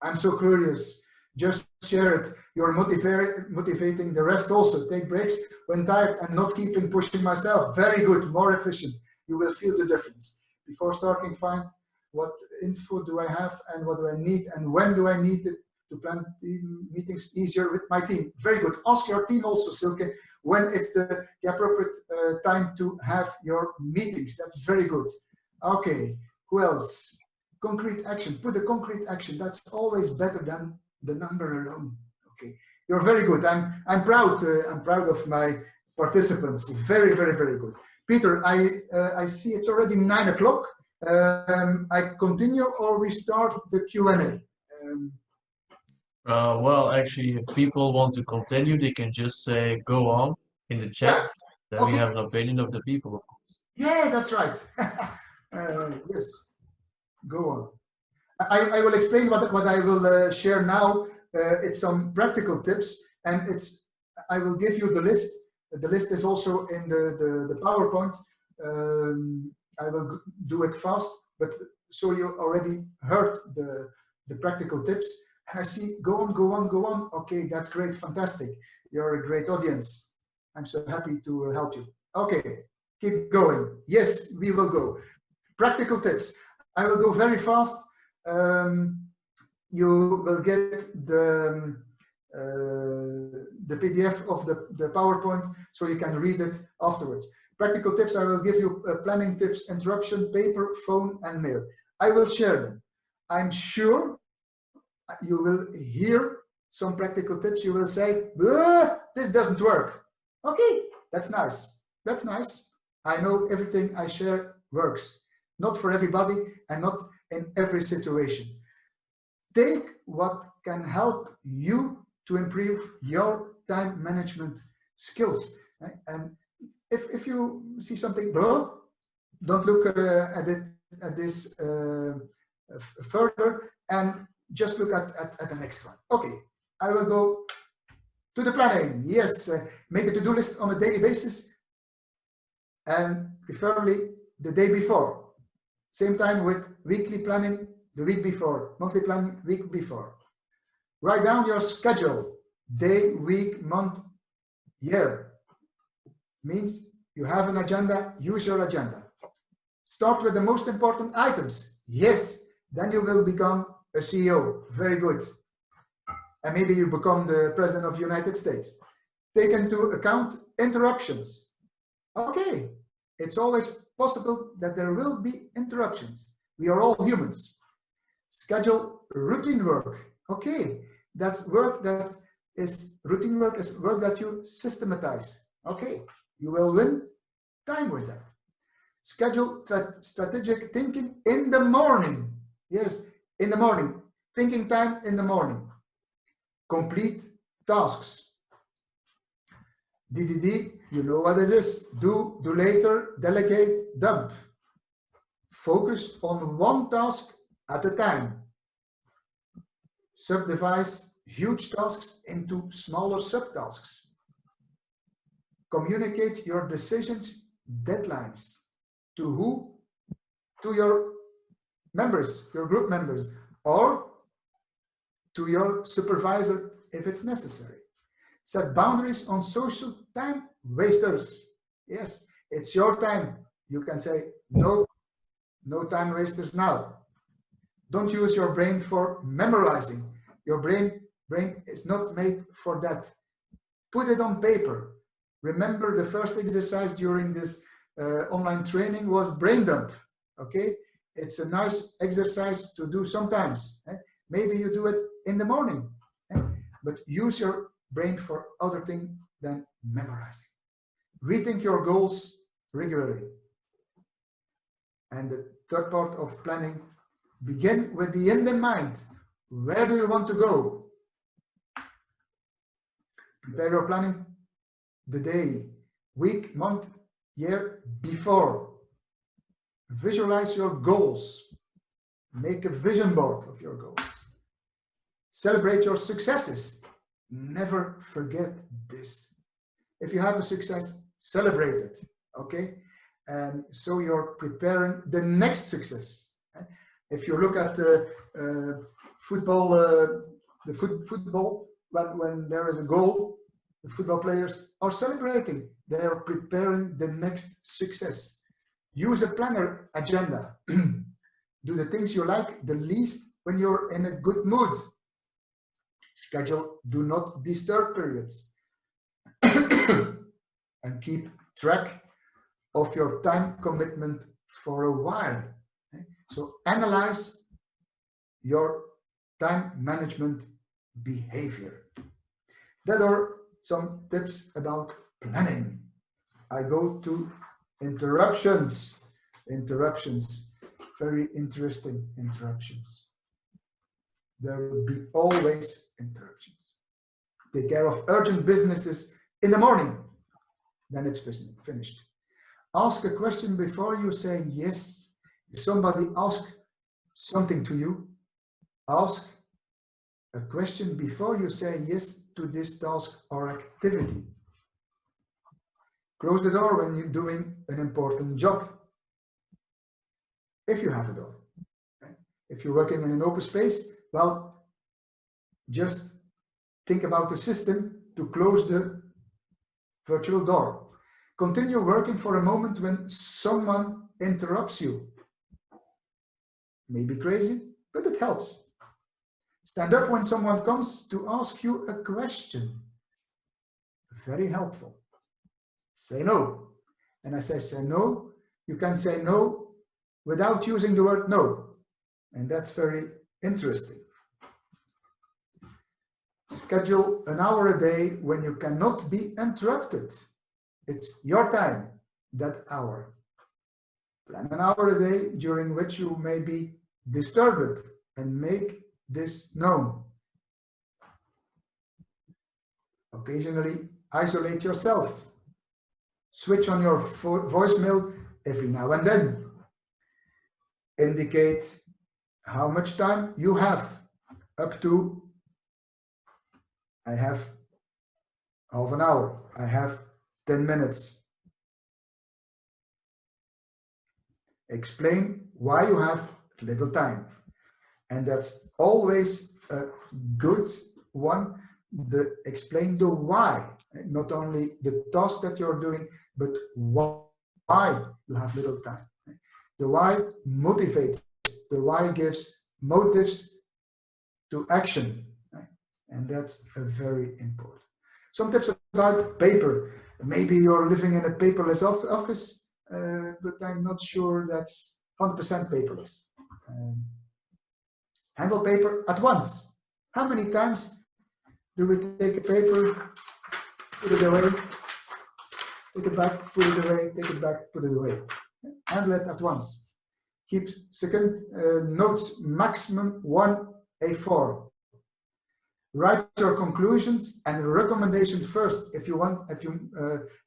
I'm so curious. Just share it. You're motivating the rest also. Take breaks when tired and not keeping pushing myself. Very good, more efficient. you will feel the difference. Before starting, find what info do I have and what do I need and when do I need it to plan team meetings easier with my team. Very good. Ask your team also, Silke, when it's the appropriate time to have your meetings. That's very good. Okay, who else? Concrete action. Put a concrete action. That's always better than the number alone. Okay, you're very good. I'm proud. I'm proud of my participants. Very, very, very good. Peter, I see it's already 9 o'clock. I continue or we start the Q&A. Well, actually, if people want to continue, they can just say go on in the chat. Yeah. Then Okay. we have an opinion of the people, of course. Yeah, that's right. Yes, go on. I will explain what I will share now. It's some practical tips, and I will give you the list. The list is also in the PowerPoint. I will do it fast, but so you already heard the practical tips. And I see, go on, go on, go on. Okay, that's great, fantastic. You're a great audience. I'm so happy to help you. Okay, keep going. Yes, we will go. Practical tips. I will go very fast. You will get the PDF of the PowerPoint so you can read it afterwards. Practical tips, I will give you planning tips, interruption, paper, phone, and mail. I will share them. I'm sure you will hear some practical tips. You will say, this doesn't work. Okay, that's nice. That's nice. I know everything I share works. Not for everybody and not in every situation. Take what can help you to improve your time management skills. And if you see something, don't look at this further and just look at the next one. Okay, I will go to the planning. Yes, make a to-do list on a daily basis and preferably the day before. Same time with weekly planning the week before, monthly planning week before. Write down your schedule, day, week, month, year. Means you have an agenda, use your agenda. Start with the most important items. Yes, then you will become a CEO. Very good. And maybe you become the President of the United States. Take into account interruptions. Okay, it's always possible that there will be interruptions. We are all humans. Schedule routine work. Okay, that's work that is routine work, is work that you systematize. Okay, you will win time with that. Schedule strategic thinking in the morning. Yes, in the morning. Thinking time in the morning. Complete tasks. DDD, you know what it is. Do later, delegate, dump. Focus on one task at a time. Subdivide huge tasks into smaller subtasks. Communicate your decisions, deadlines. To who? To your members, your group members, or to your supervisor if it's necessary. Set boundaries on social time wasters. Yes, it's your time. You can say, no time wasters now. Don't use your brain for memorizing. Your brain is not made for that. Put it on paper. Remember the first exercise during this online training was brain dump. Okay, it's a nice exercise to do sometimes. Maybe you do it in the morning, but use your brain for other things than memorizing. Rethink your goals regularly. And the third part of planning, begin with the end in mind. Where do you want to go? Prepare your planning the day, week, month, year before. Visualize your goals. Make a vision board of your goals. Celebrate your successes. Never forget this. If you have a success, celebrate it. Okay? And so you're preparing the next success. If you look at football, football, when there is a goal, the football players are celebrating. They are preparing the next success. Use a planner agenda. Do the things you like the least when you're in a good mood. Schedule do not disturb periods. And keep track of your time commitment for a while. So analyze your time management behavior. That are some tips about planning. I go to interruptions. Interruptions. Very interesting interruptions. There will be always interruptions. Take care of urgent businesses in the morning. Then it's finished. Ask a question before you say yes. If somebody asks something to you, ask a question before you say yes to this task or activity. Close the door when you're doing an important job. If you have a door. Okay? If you're working in an open space, well, just think about the system to close the virtual door. Continue working for a moment when someone interrupts you. Maybe crazy, but it helps. Stand up when someone comes to ask you a question. Very helpful. Say no. And I say no. You can say no without using the word no. And that's very interesting. Schedule an hour a day when you cannot be interrupted. It's your time, that hour. Plan an hour a day during which you may be disturbed and make this known. Occasionally, isolate yourself. Switch on your voicemail every now and then. Indicate how much time you have. Up to, I have half an hour. I have 10 minutes. Explain why you have little time. And that's always a good one. Explain the why. Not only the task that you're doing, but why you have little time. The why motivates. The why gives motives to action. And that's very important. Some tips about paper. Maybe you're living in a paperless office, but I'm not sure that's 100% paperless. Handle paper at once. How many times do we take a paper, put it away, take it back, put it away, take it back, put it away? Handle it at once. Keep second notes, maximum 1 A4. Write your conclusions and recommendation first. If you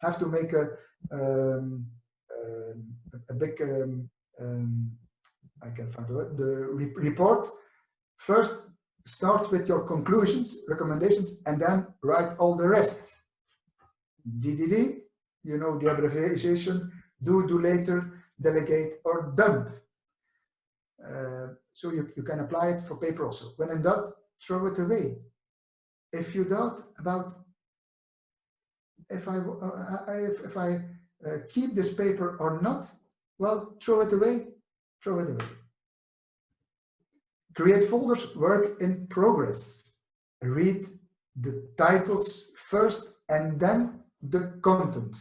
have to make a big, I can find the report. First, start with your conclusions, recommendations, and then write all the rest. DDD, you know the abbreviation, do later, delegate, or dump. So you can apply it for paper also. When in doubt, throw it away. If you doubt about if I keep this paper or not, well, throw it away, throw it away. Create folders, work in progress. Read the titles first and then the content.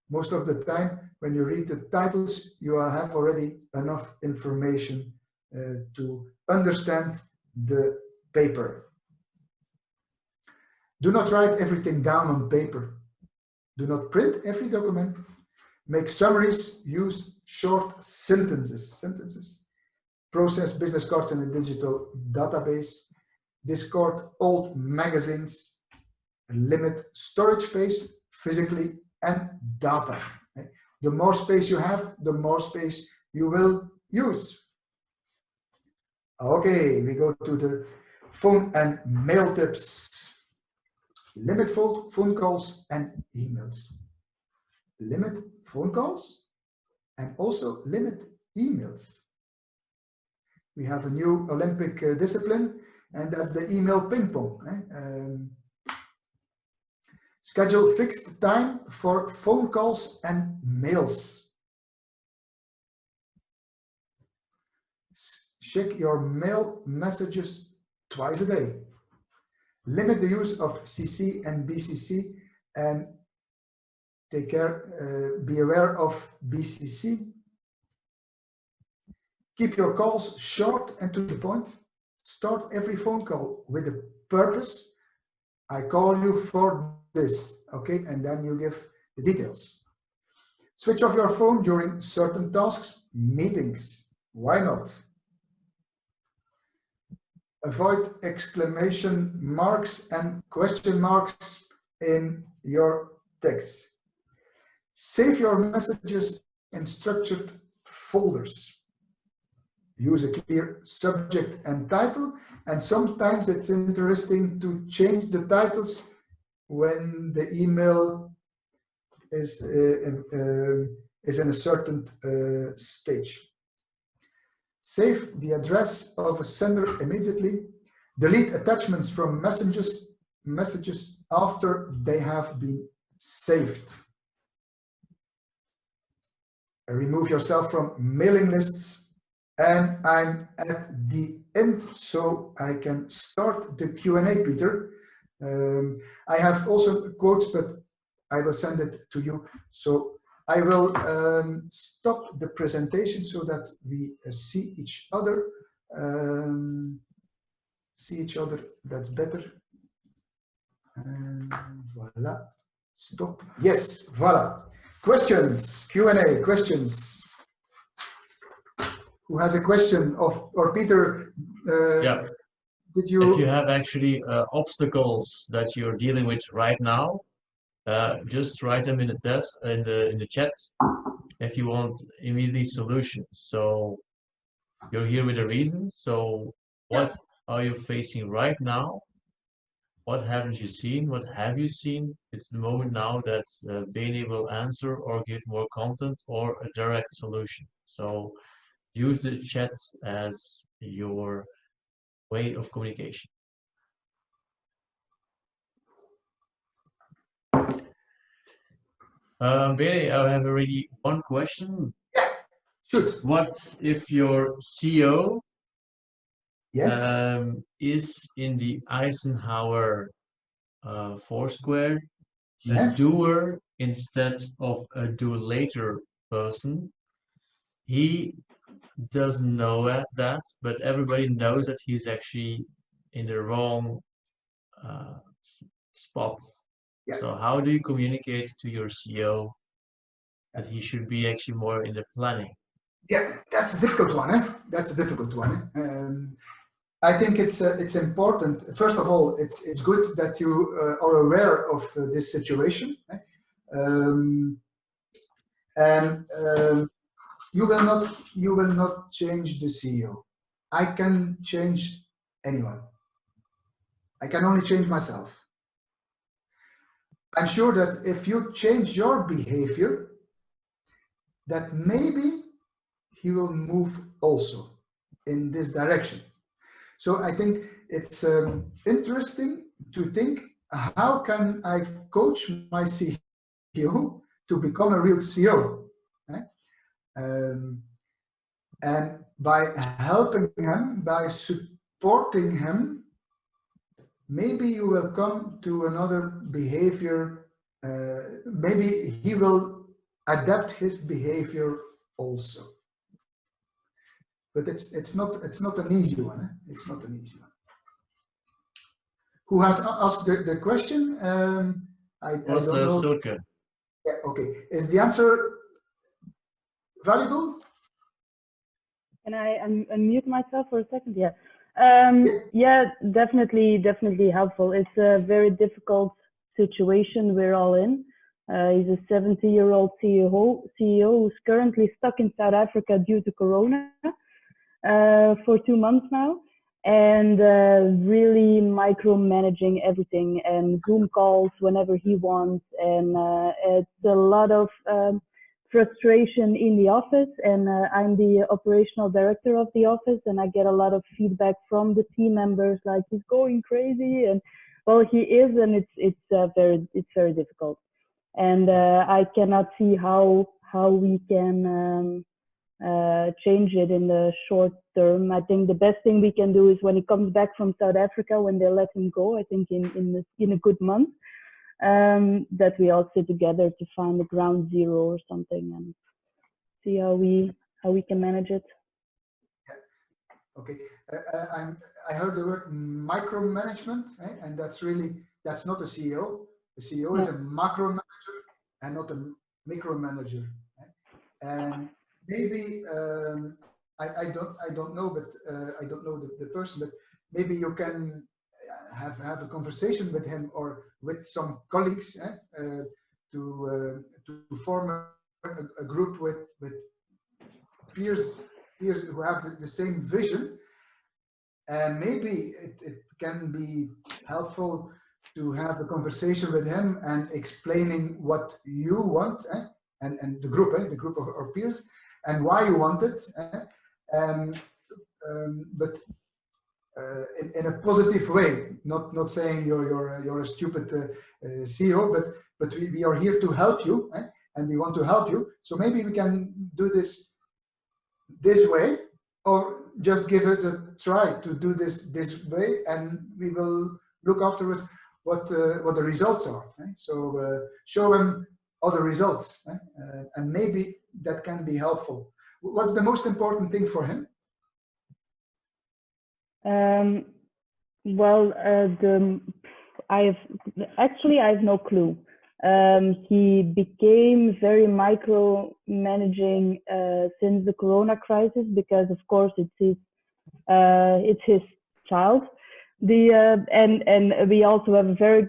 Most of the time, when you read the titles, you have already enough information to understand the paper. Do not write everything down on paper. Do not print every document. Make summaries. Use short sentences. Process business cards in a digital database. Discard old magazines. Limit storage space, physically and data. The more space you have, the more space you will use. Okay, we go to the phone and mail tips. Limit phone calls and emails. Limit phone calls and also limit emails. We have a new Olympic discipline, and that's the email ping pong. Schedule fixed time for phone calls and mails. Check your mail messages twice a day. Limit the use of CC and BCC, and take care, be aware of BCC. Keep your calls short and to the point. Start every phone call with a purpose. I call you for this, okay? And then you give the details. Switch off your phone during certain tasks, meetings. Why not? Avoid exclamation marks and question marks in your text. Save your messages in structured folders. Use a clear subject and title, and sometimes it's interesting to change the titles when the email is in a certain stage. Save the address of a sender immediately. Delete attachments from messages after they have been saved. Remove yourself from mailing lists. And I'm at the end, so I can start the Q&A, Peter. I have also quotes, but I will send it to you. So I will stop the presentation so that we see each other. That's better. Voila. Stop. Yes, voila. Questions, Q&A, questions. Who has a question or Peter? Yeah. Did you? If you have actually obstacles that you're dealing with right now, just write them in the test in the chat. If you want immediately solutions, so you're here with a reason. So what are you facing right now? What haven't you seen? What have you seen? It's the moment now that Bene will answer or give more content or a direct solution. So use the chat as your way of communication. Bene, I have already one question. Yeah, shoot. What if your CEO Yeah. is in the Eisenhower Foursquare, Yeah. a doer instead of a do later person? He doesn't know that, but everybody knows that he's actually in the wrong spot. Yeah. So how do you communicate to your CEO that he should be actually more in the planning? Yeah, that's a difficult one. That's a difficult one. I think it's important. First of all, it's good that you are aware of this situation, and you will not change the CEO. I can change anyone. I can only change myself. I'm sure that if you change your behavior, that maybe he will move also in this direction. So I think it's interesting to think, how can I coach my CEO to become a real CEO? Right? And by helping him, by supporting him, maybe you will come to another behavior. Maybe he will adapt his behavior also. But it's not an easy one. It's not an easy one. Who has asked the question? I don't know. Silke. Yeah, okay. Is the answer valuable? Can I unmute myself for a second? Yeah. Yeah, definitely helpful. It's a very difficult situation we're all in. He's a 70-year-old CEO who's currently stuck in South Africa due to Corona for 2 months now, and really micromanaging everything and Zoom calls whenever he wants, and it's a lot of frustration in the office, and I'm the operational director of the office, and I get a lot of feedback from the team members like he's going crazy, and well, he is, and it's very difficult, and I cannot see how we can change it in the short term. I think the best thing we can do is when he comes back from South Africa, when they let him go, I think in a good month, that we all sit together to find a ground zero or something and see how we can manage it. Okay, I heard the word micromanagement, and that's not a CEO. The CEO is a macro manager and not a micromanager. And maybe I don't know, but I don't know the person, but maybe you can have a conversation with him or with some colleagues to form a group with peers who have the same vision, and maybe it can be helpful to have a conversation with him and explaining what you want, and the group of our peers, and why you want it, but in a positive way, not saying you're a stupid CEO, but we are here to help you, and we want to help you. So maybe we can do this way, or just give us a try to do this way, and we will look afterwards what the results are. So show them other results, and maybe that can be helpful. What's the most important thing for him? Well, I have no clue. He became very micromanaging since the Corona crisis, because of course it's his child. And we also have a very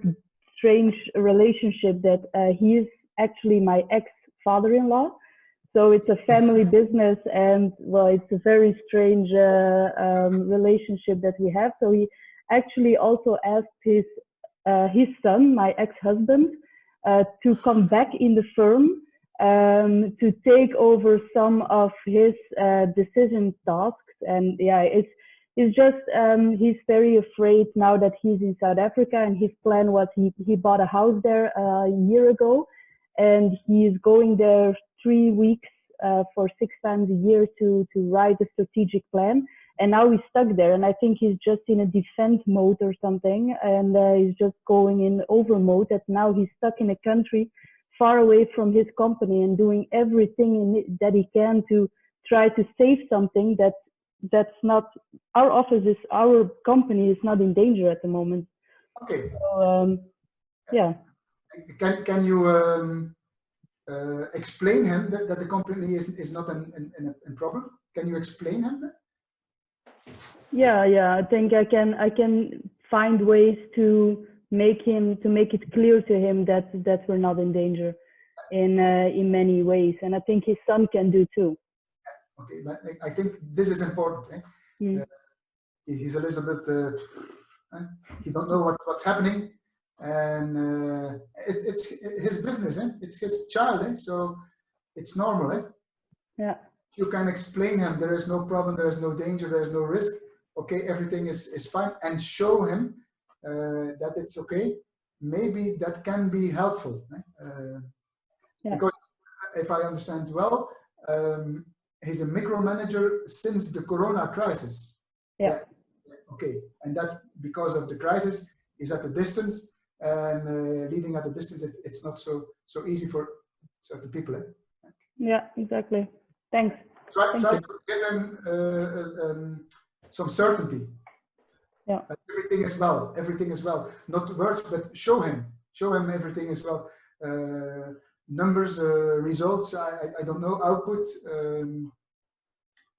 strange relationship that he is actually my ex-father-in-law. So it's a family business, and well, it's a very strange relationship that we have. So he actually also asked his son, my ex-husband, to come back in the firm to take over some of his decision tasks. And yeah, it's just he's very afraid now that he's in South Africa, and his plan was he bought a house there a year ago, and he's going there 3 weeks for 6 times a year to write a strategic plan. And now he's stuck there, and I think he's just in a defense mode or something, and he's just going in over mode, that now he's stuck in a country far away from his company and doing everything that he can to try to save something that's not our company is not in danger at the moment. Okay. So, yeah. Can you explain him that the company is not a problem? Can you explain him that? Yeah. I think I can find ways to make it clear to him that we're not in danger in many ways, and I think his son can do too. Okay, but I think this is important. He's a little bit he don't know what's happening, and it's his business. It's his child, so it's normal. Yeah. You can explain him there is no problem, there is no danger, there is no risk. Okay, everything is fine, and show him that it's okay. Maybe that can be helpful. Because if I understand well, he's a micromanager since the Corona crisis. Yeah. Okay, and that's because of the crisis. He's at a distance, and leading at a distance, it's not so easy for certain people. Yeah, exactly. Thanks. Try to give him some certainty. Yeah. Everything is well. Everything is well. Not words, but show him everything is well. Numbers, results. I don't know. Output,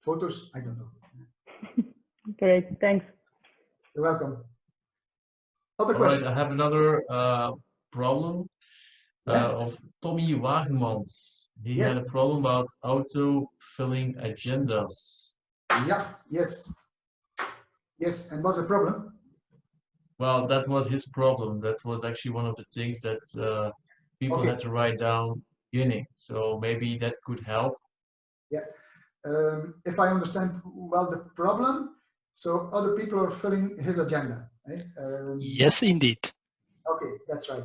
photos. I don't know. Great. Thanks. You're welcome. Other question. Right, I have another problem of Tommy Wagemans. He had a problem about auto-filling agendas. Yeah. Yes. And what's the problem? Well, that was his problem. That was actually one of the things that people had to write down beginning. So maybe that could help. Yeah. If I understand well the problem, so other people are filling his agenda. Yes, indeed. Okay, that's right.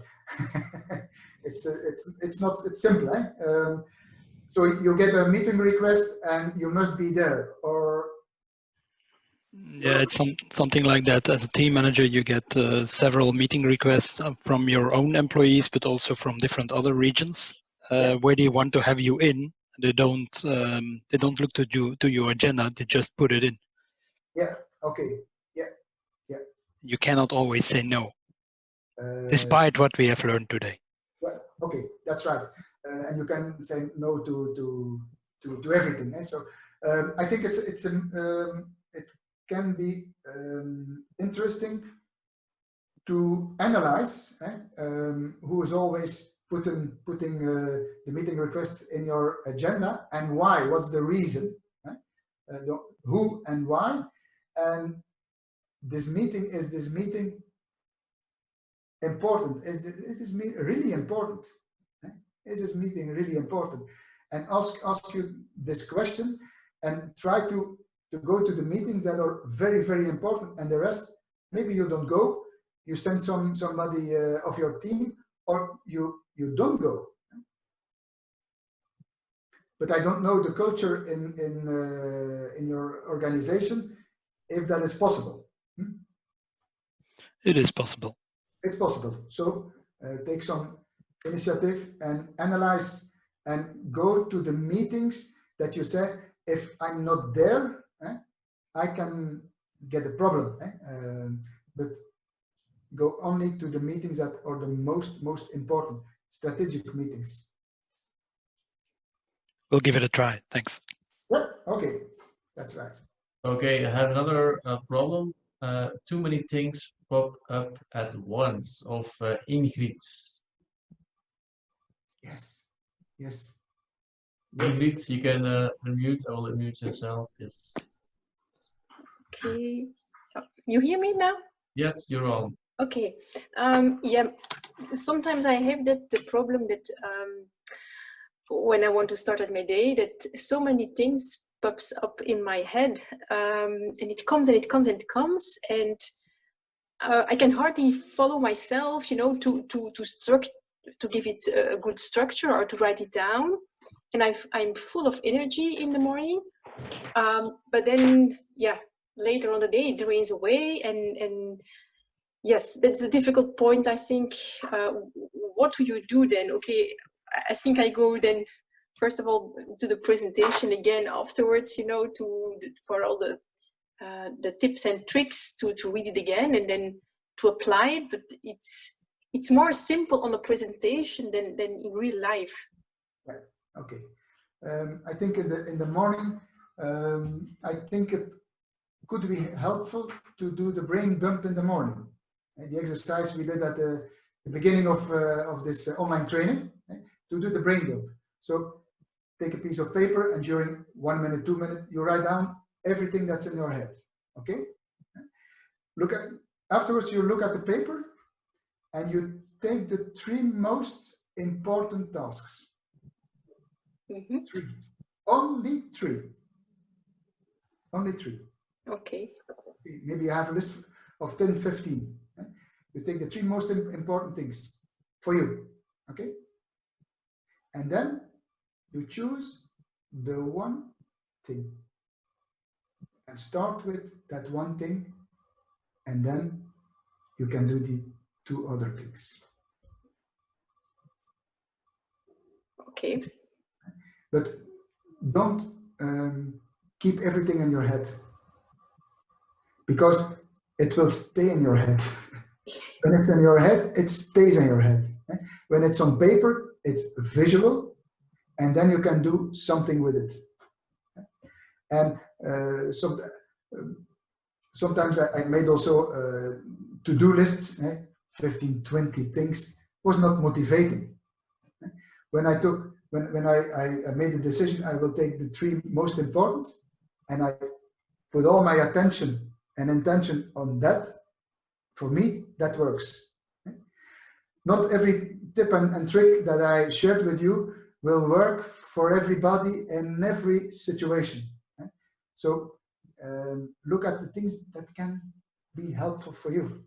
It's simple. So you get a meeting request and you must be there, or? Yeah, it's something like that. As a team manager, you get several meeting requests from your own employees, but also from different other regions where they want to have you in. They don't look to your agenda. They just put it in. Yeah. Okay. Yeah. Yeah. You cannot always say no, despite what we have learned today. Yeah. Okay. That's right. And you can say no to everything. Eh? So I think it can be interesting to analyze who is always putting the meeting requests in your agenda and why. What's the reason? Who and why? And is this meeting important? Is this meeting really important? Is this meeting really important? And ask you this question and try to go to the meetings that are very, very important, and the rest, maybe you don't go, you send somebody of your team, or you don't go. But I don't know the culture in your organization, if that is possible. It is possible. It's possible. So take some initiative and analyze and go to the meetings that you say, if I'm not there, I can get a problem. But go only to the meetings that are the most important, strategic meetings. We'll give it a try. Thanks. Yeah, okay, that's right. Okay, I have another problem. Too many things pop up at once of Ingrid. Yes, yes. Ingrid, you can unmute. I will unmute yourself. Yes. Okay. You hear me now? Yes, you're on. Okay. Yeah. Sometimes I have the problem that when I want to start at my day, that so many things pops up in my head, and it comes and it comes and it comes, and I can hardly follow myself, you know, to give it a good structure or to write it down. And I'm full of energy in the morning, but then, yeah, later on the day it drains away, and yes, that's a difficult point, I think. What do you do then? Okay, I think I go then, first of all, to the presentation again afterwards, you know, for all the tips and tricks to read it again and then to apply it. But it's more simple on the presentation than in real life. Right. Okay. I think in the morning, I think it could be helpful to do the brain dump in the morning. The exercise we did at the beginning of this online training, to do the brain dump. So take a piece of paper and during 1 minute, 2 minutes, you write down everything that's in your head. Okay? Afterwards, you look at the paper and you take the 3 most important tasks. 3. Only 3. Only 3. Okay. Maybe you have a list of 10, 15. You take the 3 most important things for you. Okay? And then you choose the one thing. And start with that one thing. And then you can do the 2 other things. Okay. But don't keep everything in your head, because it will stay in your head. When it's in your head, it stays in your head. When it's on paper, it's visual, and then you can do something with it. And sometimes I made also to-do lists, 15, 20 things. It was not motivating. When I made the decision, I will take the 3 most important, and I put all my attention and intention on that. For me, that works. Not every tip and trick that I shared with you will work for everybody in every situation. So look at the things that can be helpful for you.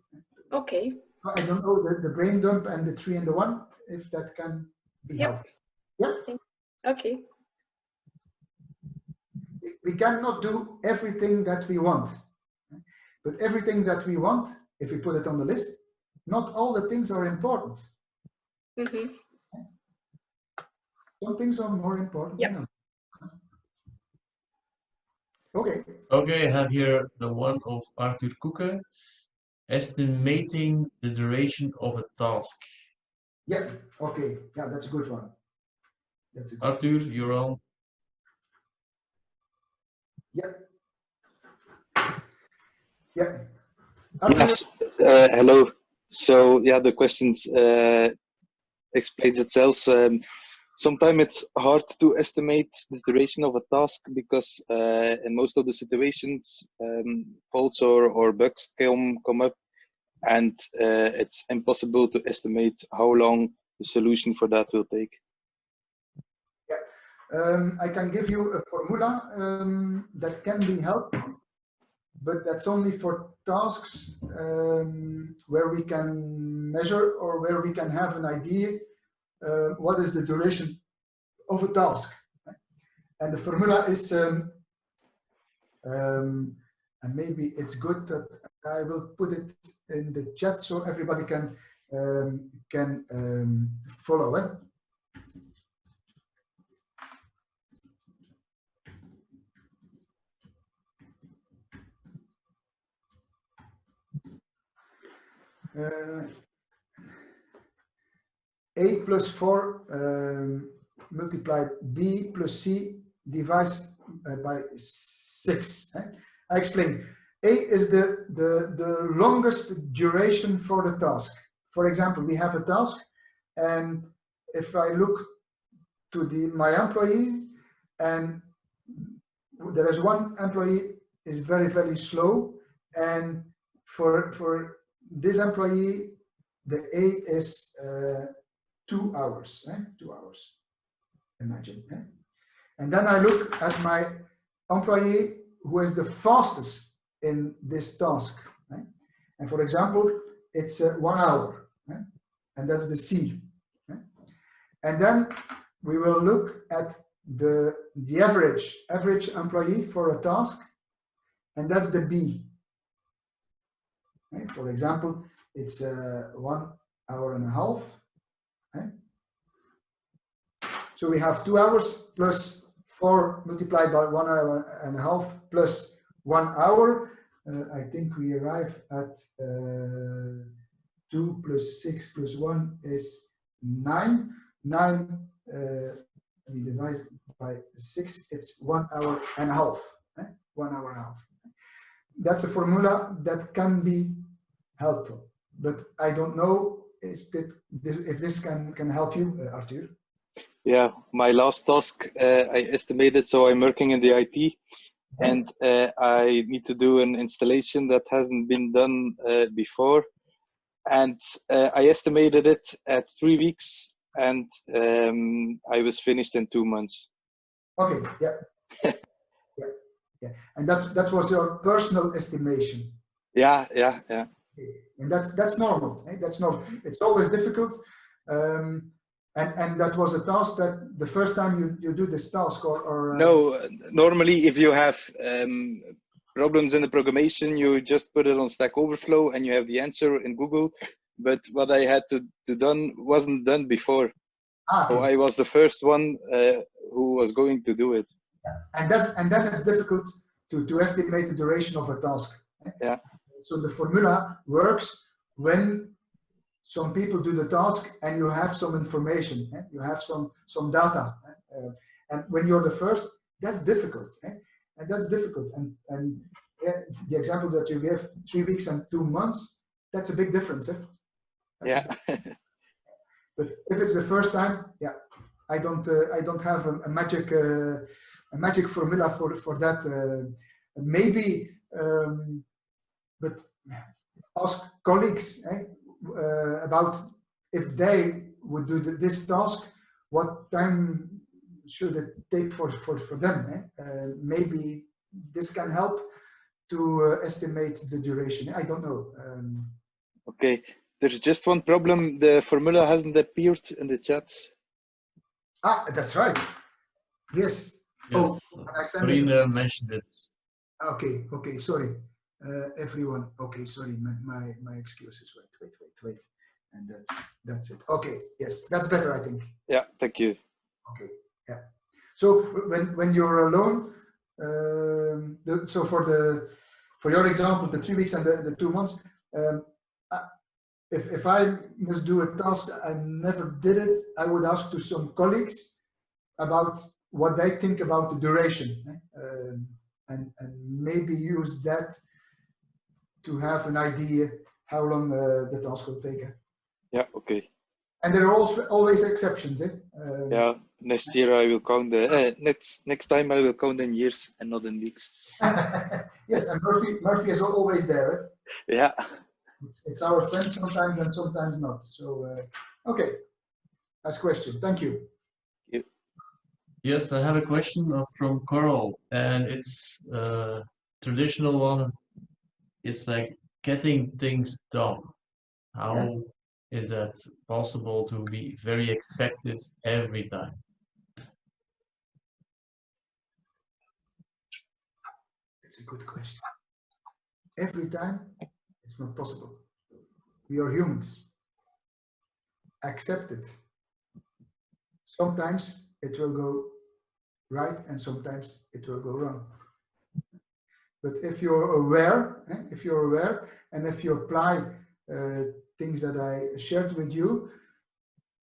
Okay. I don't know the brain dump and the 3 and the 1, if that can be helpful. Yeah. Okay. we cannot do everything that we want. But everything that we want, if we put it on the list, not all the things are important. Mm-hmm. Some things are more important Yep. than others. Okay. Okay, I have here the one of Arthur Koeken. Estimating the duration of a task. Yeah, okay. Yeah, that's a good one. That's a good Arthur, you're on. Yeah. Yeah. Arthur, Yes, hello. So yeah, the questions explains itself. Sometimes it's hard to estimate the duration of a task because in most of the situations, faults or bugs come up, and it's impossible to estimate how long the solution for that will take. I can give you a formula that can be helpful, but that's only for tasks where we can measure or where we can have an idea what is the duration of a task. And the formula is, and maybe it's good that I will put it in the chat so everybody can follow it. A plus 4 multiplied B plus C divided by 6. I explain. A is the longest duration for the task. For example, we have a task, and if I look to my employees, and there is one employee is very, very slow, and for this employee, the A is 2 hours. 2 hours, imagine. And then I look at my employee who is the fastest in this task. And for example, it's 1 hour, and that's the C. And then we will look at the average employee for a task, and that's the B. For example, it's 1 hour and a half. So we have 2 hours plus 4 multiplied by 1 hour and a half plus 1 hour. I think we arrive at 2 plus 6 plus 1 is 9. 9 we divide by 6, it's 1 hour and a half. 1 hour and a half. That's a formula that can be helpful, but I don't know if this can help you, Arthur. Yeah, my last task I estimated, so I'm working in the IT, and I need to do an installation that hasn't been done before, and I estimated it at 3 weeks, and I was finished in 2 months. Okay, yeah. Yeah, and that was your personal estimation. Yeah. And that's normal. That's normal. It's always difficult, and that was a task that the first time you do this task, or no. Normally, if you have problems in the programmation, you just put it on Stack Overflow and you have the answer in Google. But what I had to done wasn't done before, so I was the first one who was going to do it. And then it's difficult to estimate the duration of a task. Yeah. So the formula works when some people do the task and you have some information, you have some data, and when you're the first, that's difficult, and that's difficult. And the example that you gave, 3 weeks and 2 months, that's a big difference. Yeah. But if it's the first time, yeah, I don't have a magic formula for that. Maybe, but ask colleagues about if they would do this task, what time should it take for them? Maybe this can help to estimate the duration. I don't know. Okay, there's just one problem. The formula hasn't appeared in the chat. Ah, that's right. Yes, Yes, Oh, can I send it? Doreen mentioned it. Okay, okay, sorry. Everyone, okay, sorry, my excuses. Wait. And that's it. Okay, yes, that's better, I think. Yeah, thank you. Okay, yeah. So when you're alone, so for your example, the 3 weeks and the 2 months, if I must do a task I never did it, I would ask to some colleagues about what they think about the duration, and maybe use that to have an idea how long the task will take. Yeah, okay. And there are also always exceptions. Yeah, next year I will count the next time I will count in years and not in weeks. Yes, and Murphy is always there. Yeah. It's our friend sometimes and sometimes not. So okay, last question. Thank you. Yes, I have a question from Carl, and it's a traditional one. It's like getting things done. How is that possible to be very effective every time? It's a good question. Every time, it's not possible. We are humans. Accept it. Sometimes it will go right and sometimes it will go wrong. But if you're aware, and if you apply things that I shared with you,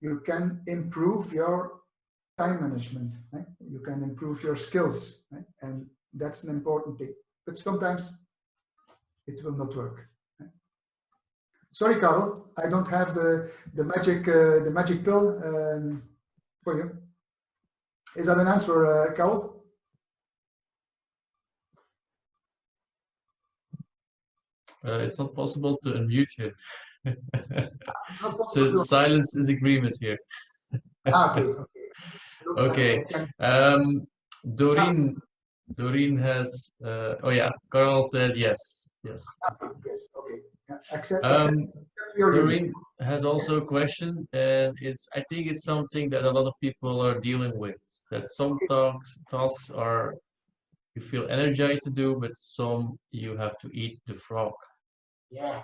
you can improve your time management. You can improve your skills, and that's an important thing. But sometimes it will not work. Sorry, Carol, I don't have the magic pill for you. Is that an answer, Carol? It's not possible to unmute him. It's not possible So to... silence is agreement here. Okay. Okay. Doreen has. Oh yeah, Carl said yes. Yes. Yes. Okay. Yeah. Accept Doreen has also a question, and I think it's something that a lot of people are dealing with. That some tasks are you feel energized to do, but some you have to eat the frog. Yeah.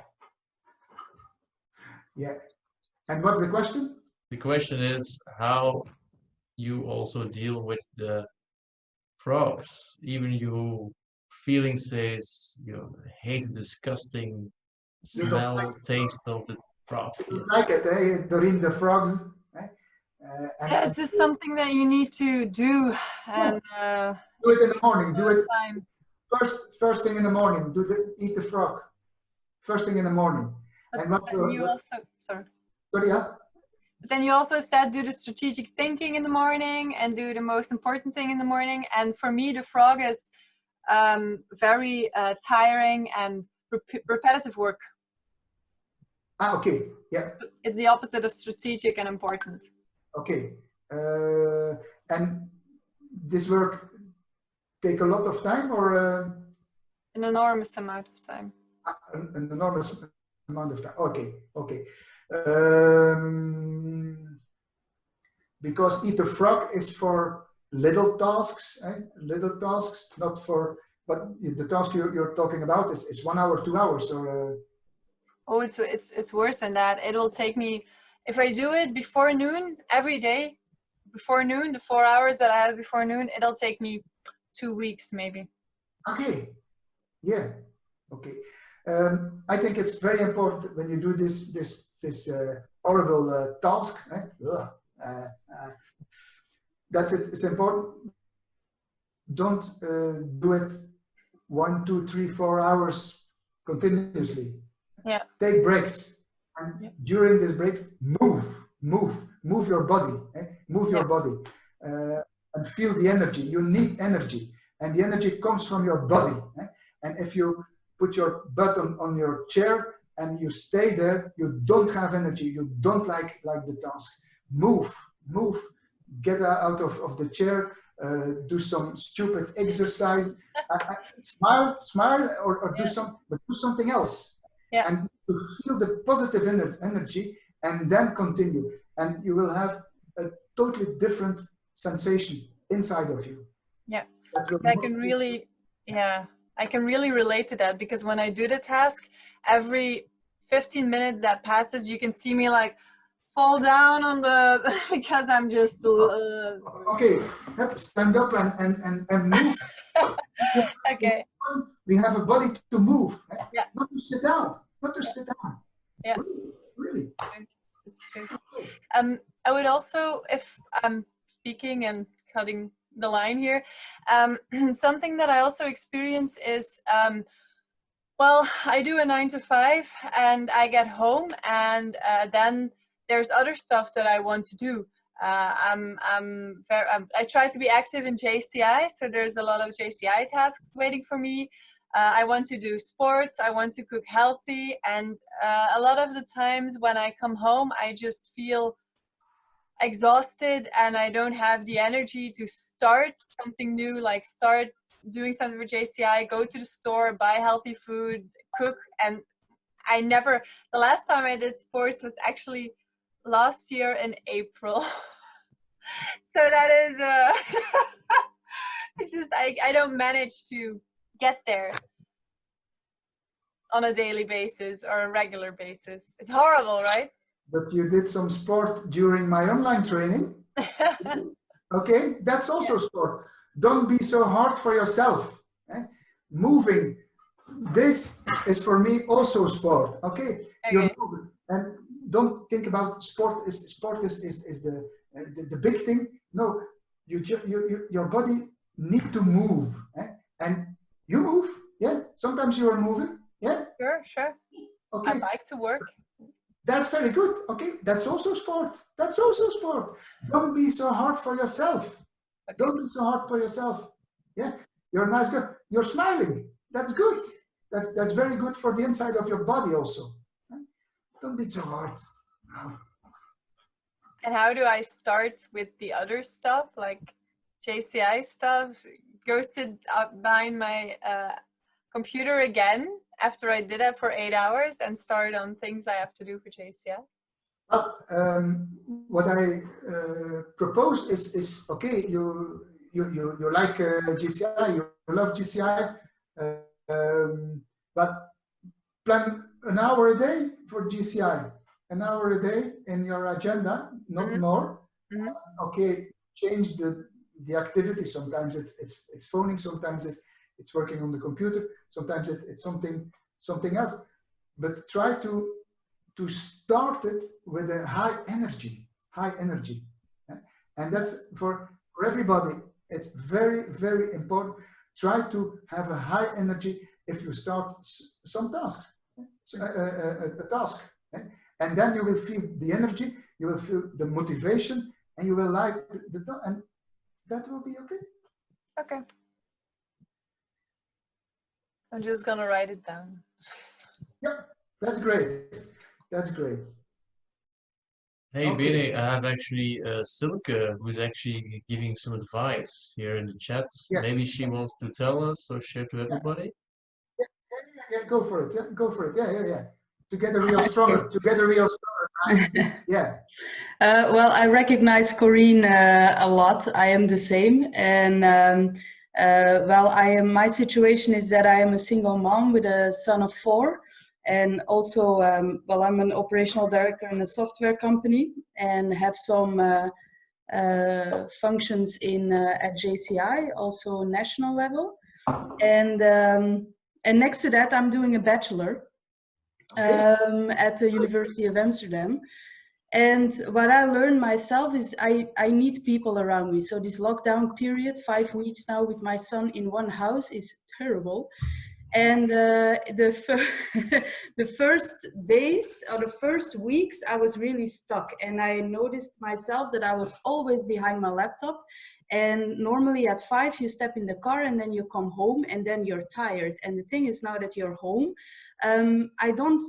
And what's the question? The question is how you also deal with the frogs. Even you feeling says you hate the disgusting smell, taste of the frog. You like it, Doreen, the frogs? Yeah, is this something that you need to do? And do it in the morning. Do it first thing in the morning. Eat the frog first thing in the morning. But then you also sorry, yeah. But then you also said do the strategic thinking in the morning and do the most important thing in the morning. And for me, the frog is very tiring and repetitive work. Okay, yeah. It's the opposite of strategic and important. Okay, and this work take a lot of time or? An enormous amount of time. An enormous amount of time. Okay. Because eat the frog is for little tasks, little tasks, not for. But the task you're talking about is 1 hour, 2 hours, or. Oh, it's worse than that. It will take me, if I do it before noon every day, before noon, the 4 hours that I have before noon, it'll take me 2 weeks maybe. Okay. Yeah. Okay. I think it's very important when you do this horrible task. That's it. It's important. Don't do it 1, 2, 3, 4 hours continuously. Yeah. Take breaks, and during this break, move your body, move your body, and feel the energy. You need energy, and the energy comes from your body. And if you put your butt on your chair and you stay there, you don't have energy. You don't like the task. Move, get out of the chair. Do some stupid exercise. Smile, or do something else. Yeah. And to feel the positive energy, and then continue, and you will have a totally different sensation inside of you. I can really, yeah, I can really relate to that, because when I do the task, every 15 minutes that passes, you can see me like fall down on the, because I'm just... Okay, stand up and move. Okay. We have a body to move. Yeah. Not to sit down. Not to sit down. Yeah. Really. It's true. I would also, if I'm speaking and cutting the line here, something that I also experience is, well, I do a 9 to 5 and I get home, and then there's other stuff that I want to do. I try to be active in JCI, so there's a lot of JCI tasks waiting for me. I want to do sports, I want to cook healthy, and a lot of the times when I come home, I just feel exhausted and I don't have the energy to start something new, like start doing something for JCI, go to the store, buy healthy food, cook. And the last time I did sports was actually last year in April. So that is, it's just, I don't manage to get there on a daily basis or a regular basis. It's horrible, right? But you did some sport during my online training. Okay, that's also sport. Don't be so hard for yourself. Eh? Moving, this is for me also sport. Okay, you're moving, and don't think about sport. Sport is the big thing. No, your body need to move, eh? And you move. Yeah, sometimes you are moving. Yeah, Sure. Okay, I like to work. That's very good. Okay, that's also sport. That's also sport. Don't be so hard for yourself. Okay. Don't be so hard for yourself. Yeah, you're a nice girl. You're smiling. That's good. That's very good for the inside of your body also. Don't be so hard. No. And how do I start with the other stuff, like JCI stuff? Go sit up behind my computer again after I did that for 8 hours and start on things I have to do for JCI? What I propose is okay. You like JCI. You love JCI, but plan an hour a day for JCI. An hour a day in your agenda, not more. Okay, change the activity. Sometimes it's phoning. Sometimes it's working on the computer. Sometimes it's something else. But try to start it with a high energy. And that's for everybody. It's very, very important. Try to have a high energy if you start some task, a task. And then you will feel the energy, you will feel the motivation, and you will like and that will be okay. Okay. I'm just gonna write it down. Yeah, that's great. That's great. Hey, Okay. Bene, I have actually Silke who's actually giving some advice here in the chat. Yeah. Maybe she wants to tell us or share to everybody. Yeah, go for it. Yeah, go for it. Yeah. Together we are stronger. Together we are stronger, guys. Yeah. Well, I recognize Corinne a lot. I am the same, and well, my situation is that I am a single mom with a son of 4, and also, well, I'm an operational director in a software company and have some functions at JCI, also national level, and next to that, I'm doing a bachelor. At the University of Amsterdam. And what I learned myself is I need people around me. So this lockdown period, 5 weeks now with my son in one house, is terrible. And the first days or the first weeks, I was really stuck. And I noticed myself that I was always behind my laptop. And normally at 5, you step in the car and then you come home and then you're tired. And the thing is, now that you're home, I don't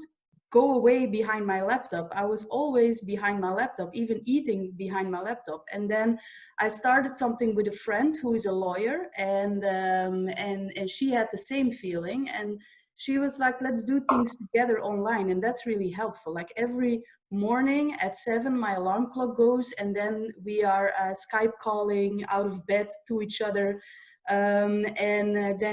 go away behind my laptop. I was always behind my laptop, even eating behind my laptop. And then I started something with a friend who is a lawyer, and she had the same feeling. And she was like, let's do things together online. And that's really helpful. Like every morning at 7, my alarm clock goes, and then we are Skype calling out of bed to each other. Then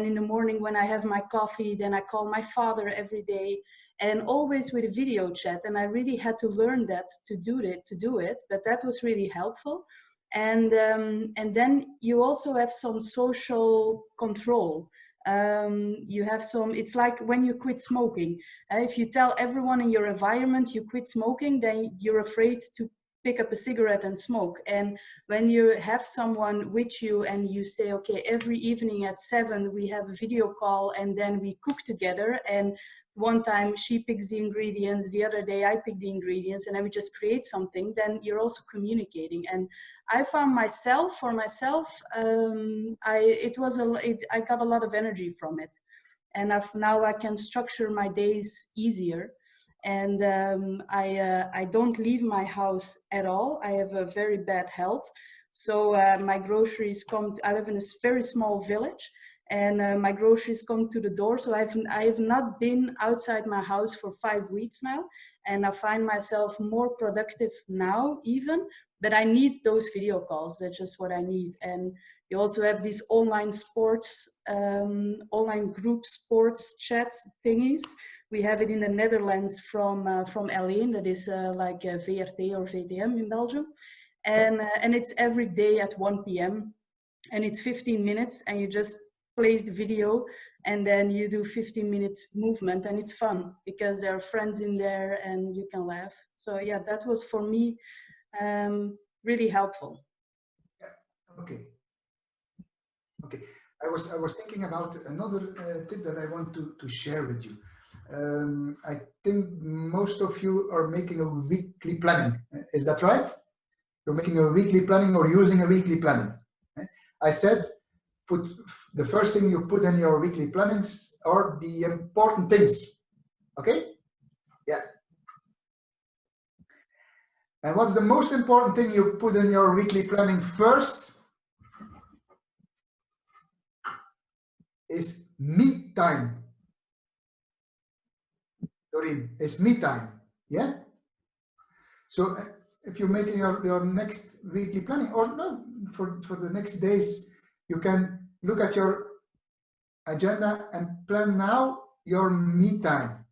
in the morning when I have my coffee, then I call my father every day, and always with a video chat. And I really had to learn that to do it, but that was really helpful. And then you also have some social control. You have some, it's like when you quit smoking. If you tell everyone in your environment you quit smoking, then you're afraid to pick up a cigarette and smoke. And when you have someone with you and you say, okay, every evening at 7 we have a video call and then we cook together, and one time she picks the ingredients, the other day I pick the ingredients, and then we just create something, then you're also communicating. And I found myself, for myself, I got a lot of energy from it. And now I can structure my days easier. And I don't leave my house at all. I have a very bad health. So my groceries come, I live in a very small village, and my groceries come to the door. So I have not been outside my house for 5 weeks now. And I find myself more productive now even, but I need those video calls. That's just what I need. And you also have these online sports, online group sports chat thingies. We have it in the Netherlands from L1, that is like VRT or VTM in Belgium. And it's every day at 1 p.m. and it's 15 minutes, and you just plays the video and then you do 15 minutes movement, and it's fun because there are friends in there and you can laugh. So yeah, that was for me really helpful. Okay. I was thinking about another tip that I want to share with you. I think most of you are making a weekly planning. Is that right? You're making a weekly planning or using a weekly planning. I said, put the first thing you put in your weekly plannings are the important things. Okay? Yeah. And what's the most important thing you put in your weekly planning first? Is me time. Doreen, it's me time. Yeah? So if you're making your next weekly planning, or no, for the next days, you can look at your agenda and plan now your me time.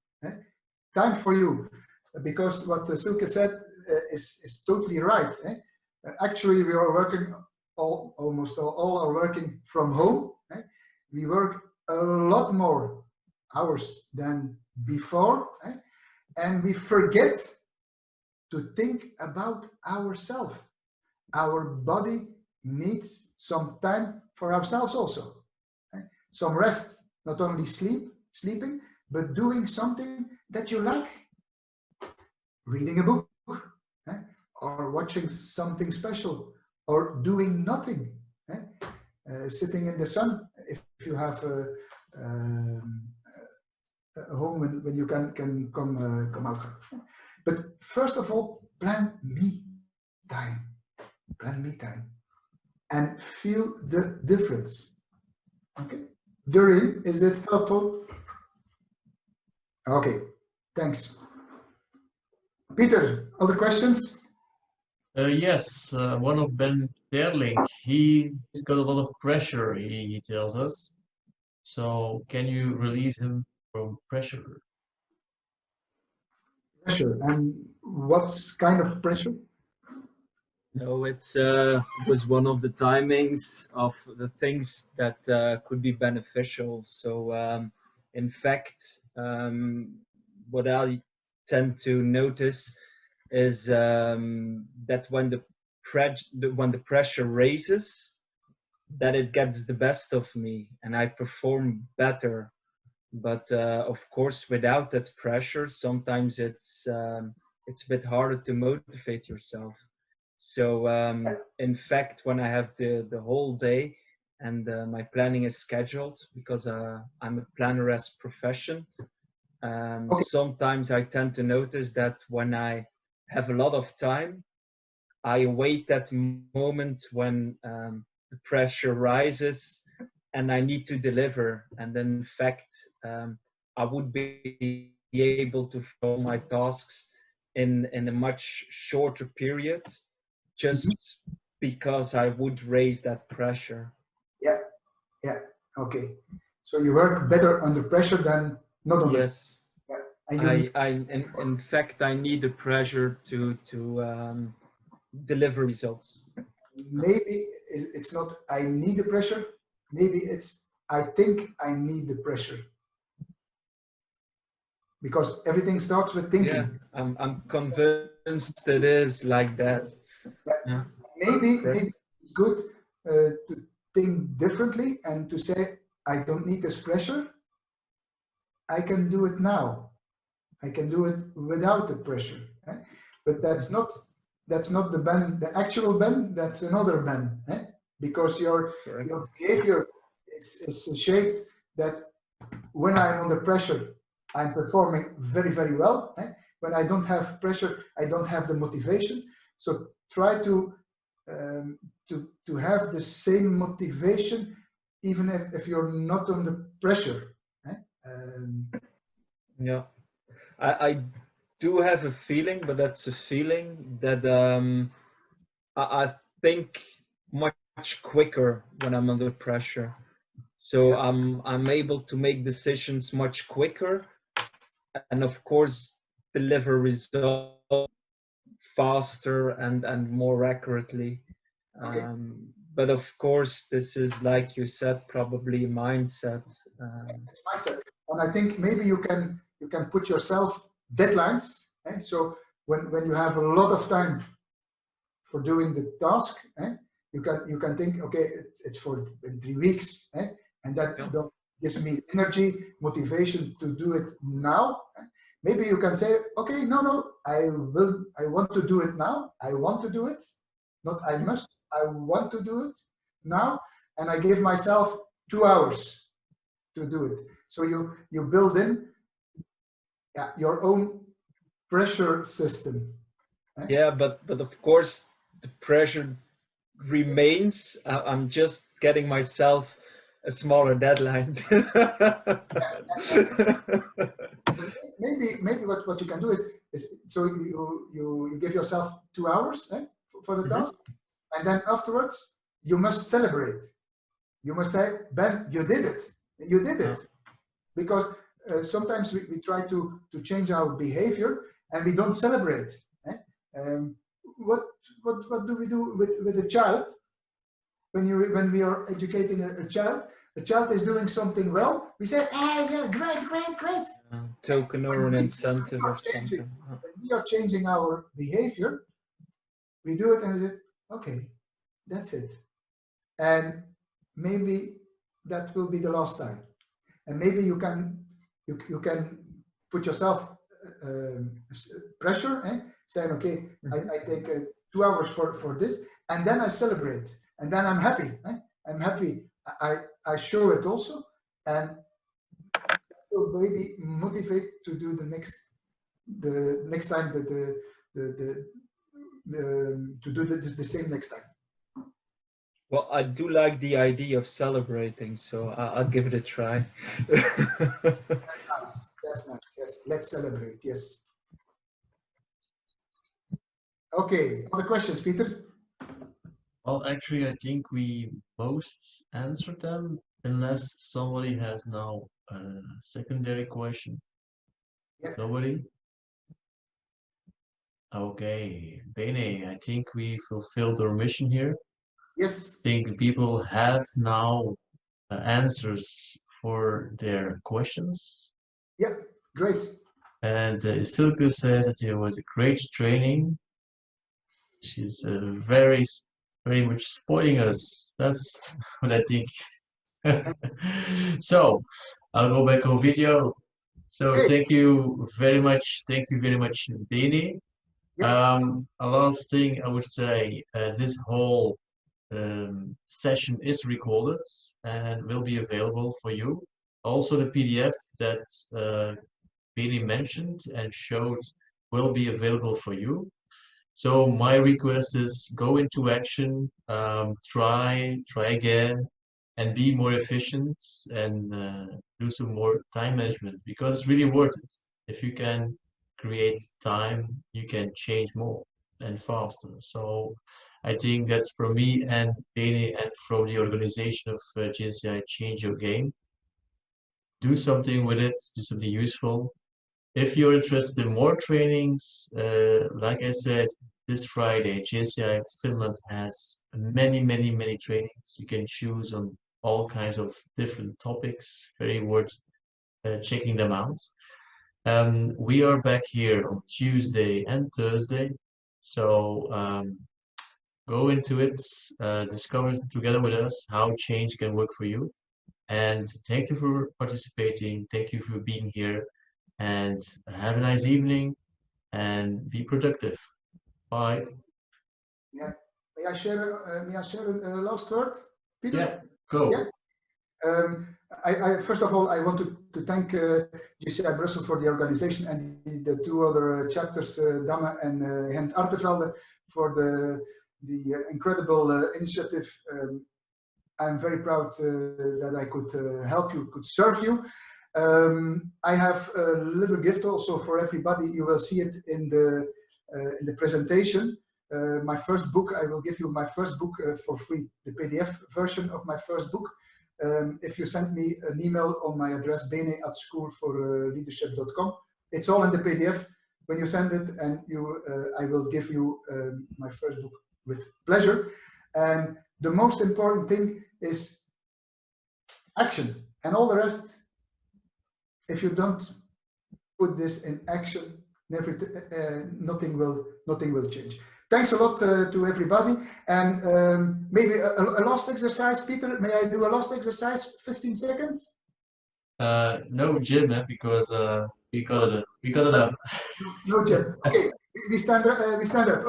Time for you. Because what Silke said is totally right. Actually, we are working, almost all are working from home. We work a lot more hours than before, and we forget to think about ourselves. Our body needs some time for ourselves also. Some rest, not only sleeping, but doing something that you like. Reading a book, or watching something special, or doing nothing. Sitting in the sun, if you have a home when you can come outside. But first of all, plan me time. Plan me time. And feel the difference. Okay? Doreen, is that helpful? Okay, thanks. Peter, other questions? Yes, one of Ben Bailleul, he's got a lot of pressure, he tells us. So can you release him from pressure? Pressure, and what kind of pressure? No, it was one of the timings of the things that could be beneficial. So in fact, what I tend to notice is that when the pressure raises, that it gets the best of me and I perform better. But of course, without that pressure, sometimes it's a bit harder to motivate yourself. So in fact, when I have the whole day and my planning is scheduled, because I'm a planner as profession, sometimes I tend to notice that when I have a lot of time, I await that moment when the pressure rises and I need to deliver. And then in fact, I would be able to follow my tasks in a much shorter period, just because I would raise that pressure. Yeah, Yeah. Okay. So you work better under pressure than not under. Yes. Yeah. And In fact, I need the pressure to deliver results. maybe it's not I need the pressure. Maybe it's I think I need the pressure. Because everything starts with thinking. Yeah, I'm convinced it is like that. Yeah. Maybe it's good to think differently and to say, I don't need this pressure. I can do it now. I can do it without the pressure. Eh? But that's not the Ben, the actual Ben, that's another Ben. Eh? Because your behavior is shaped that when I'm under pressure, I'm performing very, very well. Eh? When I don't have pressure, I don't have the motivation. So try to have the same motivation, even if you're not under pressure. Eh? Yeah, I do have a feeling, but that's a feeling that I think much quicker when I'm under pressure. So I'm able to make decisions much quicker, and of course deliver results faster and more accurately. Okay. But of course, this is, like you said, probably mindset. It's mindset, and I think maybe you can put yourself deadlines. Eh? So when you have a lot of time for doing the task, eh? you can think, okay, it's for in 3 weeks, eh? And that gives me energy, motivation to do it now. Eh? Maybe you can say, okay, no, I want to do it now. I want to do it, not I must. I want to do it now, and I give myself 2 hours to do it. So you build in your own pressure system. Eh? Yeah, but of course the pressure remains. I'm just getting myself a smaller deadline. Maybe what you can do is so you give yourself 2 hours for the task, and then afterwards you must celebrate. You must say, Ben, you did it. You did it. Because sometimes we try to change our behavior and we don't celebrate. Eh? What do we do with a child when we are educating a child? The child is doing something well. We say, "Ah, yeah, great." Token or an incentive or something. When we are changing our behavior, we do it and we say, okay, that's it. And maybe that will be the last time. And maybe you can put yourself pressure, saying, okay, I take 2 hours for this, and then I celebrate, and then I'm happy. I'm happy. I show it also, and will maybe motivate to do the next time to do the same next time. Well, I do like the idea of celebrating, so I'll give it a try. That's nice. That's nice. Yes, let's celebrate. Yes. Okay. Other questions, Peter? Well, actually, I think we most answered them, unless somebody has now a secondary question. Yeah. Nobody? Okay, Bene, I think we fulfilled our mission here. Yes. I think people have now answers for their questions. Yeah, great. And Silke says that it was a great training. She's very much spoiling us. That's what I think. So I'll go back on video. So Hey. thank you very much. Thank you very much, Bene. Yeah. A last thing I would say, this whole session is recorded and will be available for you. Also, the PDF that Bene mentioned and showed will be available for you. So my request is go into action, try again, and be more efficient and do some more time management, because it's really worth it. If you can create time, you can change more and faster. So I think that's from me and Bene and from the organization of JCI Change Your Game. Do something with it, do something useful. If you're interested in more trainings, like I said, this Friday, JCI Finland has many trainings. You can choose on all kinds of different topics, very worth checking them out. We are back here on Tuesday and Thursday, so go into it, discover together with us how change can work for you. And thank you for participating, thank you for being here, and have a nice evening and be productive. Bye. Yeah. May I share a last word, Peter? Yeah, go. Yeah. First of all, I want to thank JCI Brussel for the organization and the two other chapters, Damme and Hent Artevelde, for the incredible initiative. I'm very proud that I could help you, could serve you. I have a little gift also for everybody. You will see it in the presentation. My first book, I will give you my first book for free, the PDF version of my first book. If you send me an email on my address, bene@schoolforleadership.com, it's all in the PDF. When you send it, and I will give you my first book with pleasure. And the most important thing is action, and all the rest, if you don't put this in action, nothing will change. Thanks a lot to everybody, and maybe a last exercise, Peter. May I do a last exercise? 15 seconds. No, Jim, because we got it up. No, Jim. Okay, we stand up.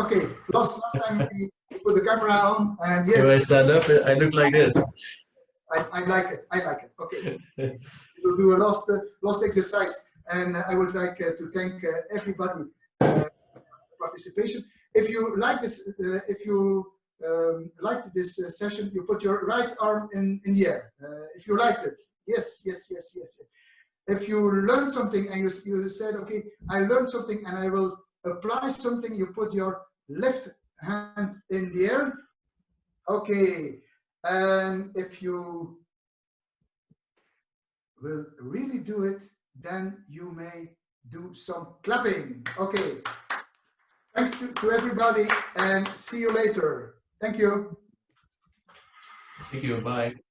Okay, last time we put the camera on, and yes. Do I stand up? I look like this. I like it. I like it. Okay, we'll do a last exercise, and I would like to thank everybody for participation. If you like this, liked this session, you put your right arm in the air. If you liked it, yes. If you learned something and you said, okay, I learned something and I will apply something, you put your left hand in the air. Okay, and if you will really do it, then you may do some clapping. Okay. Thanks to everybody, and see you later. Thank you. Thank you. Bye.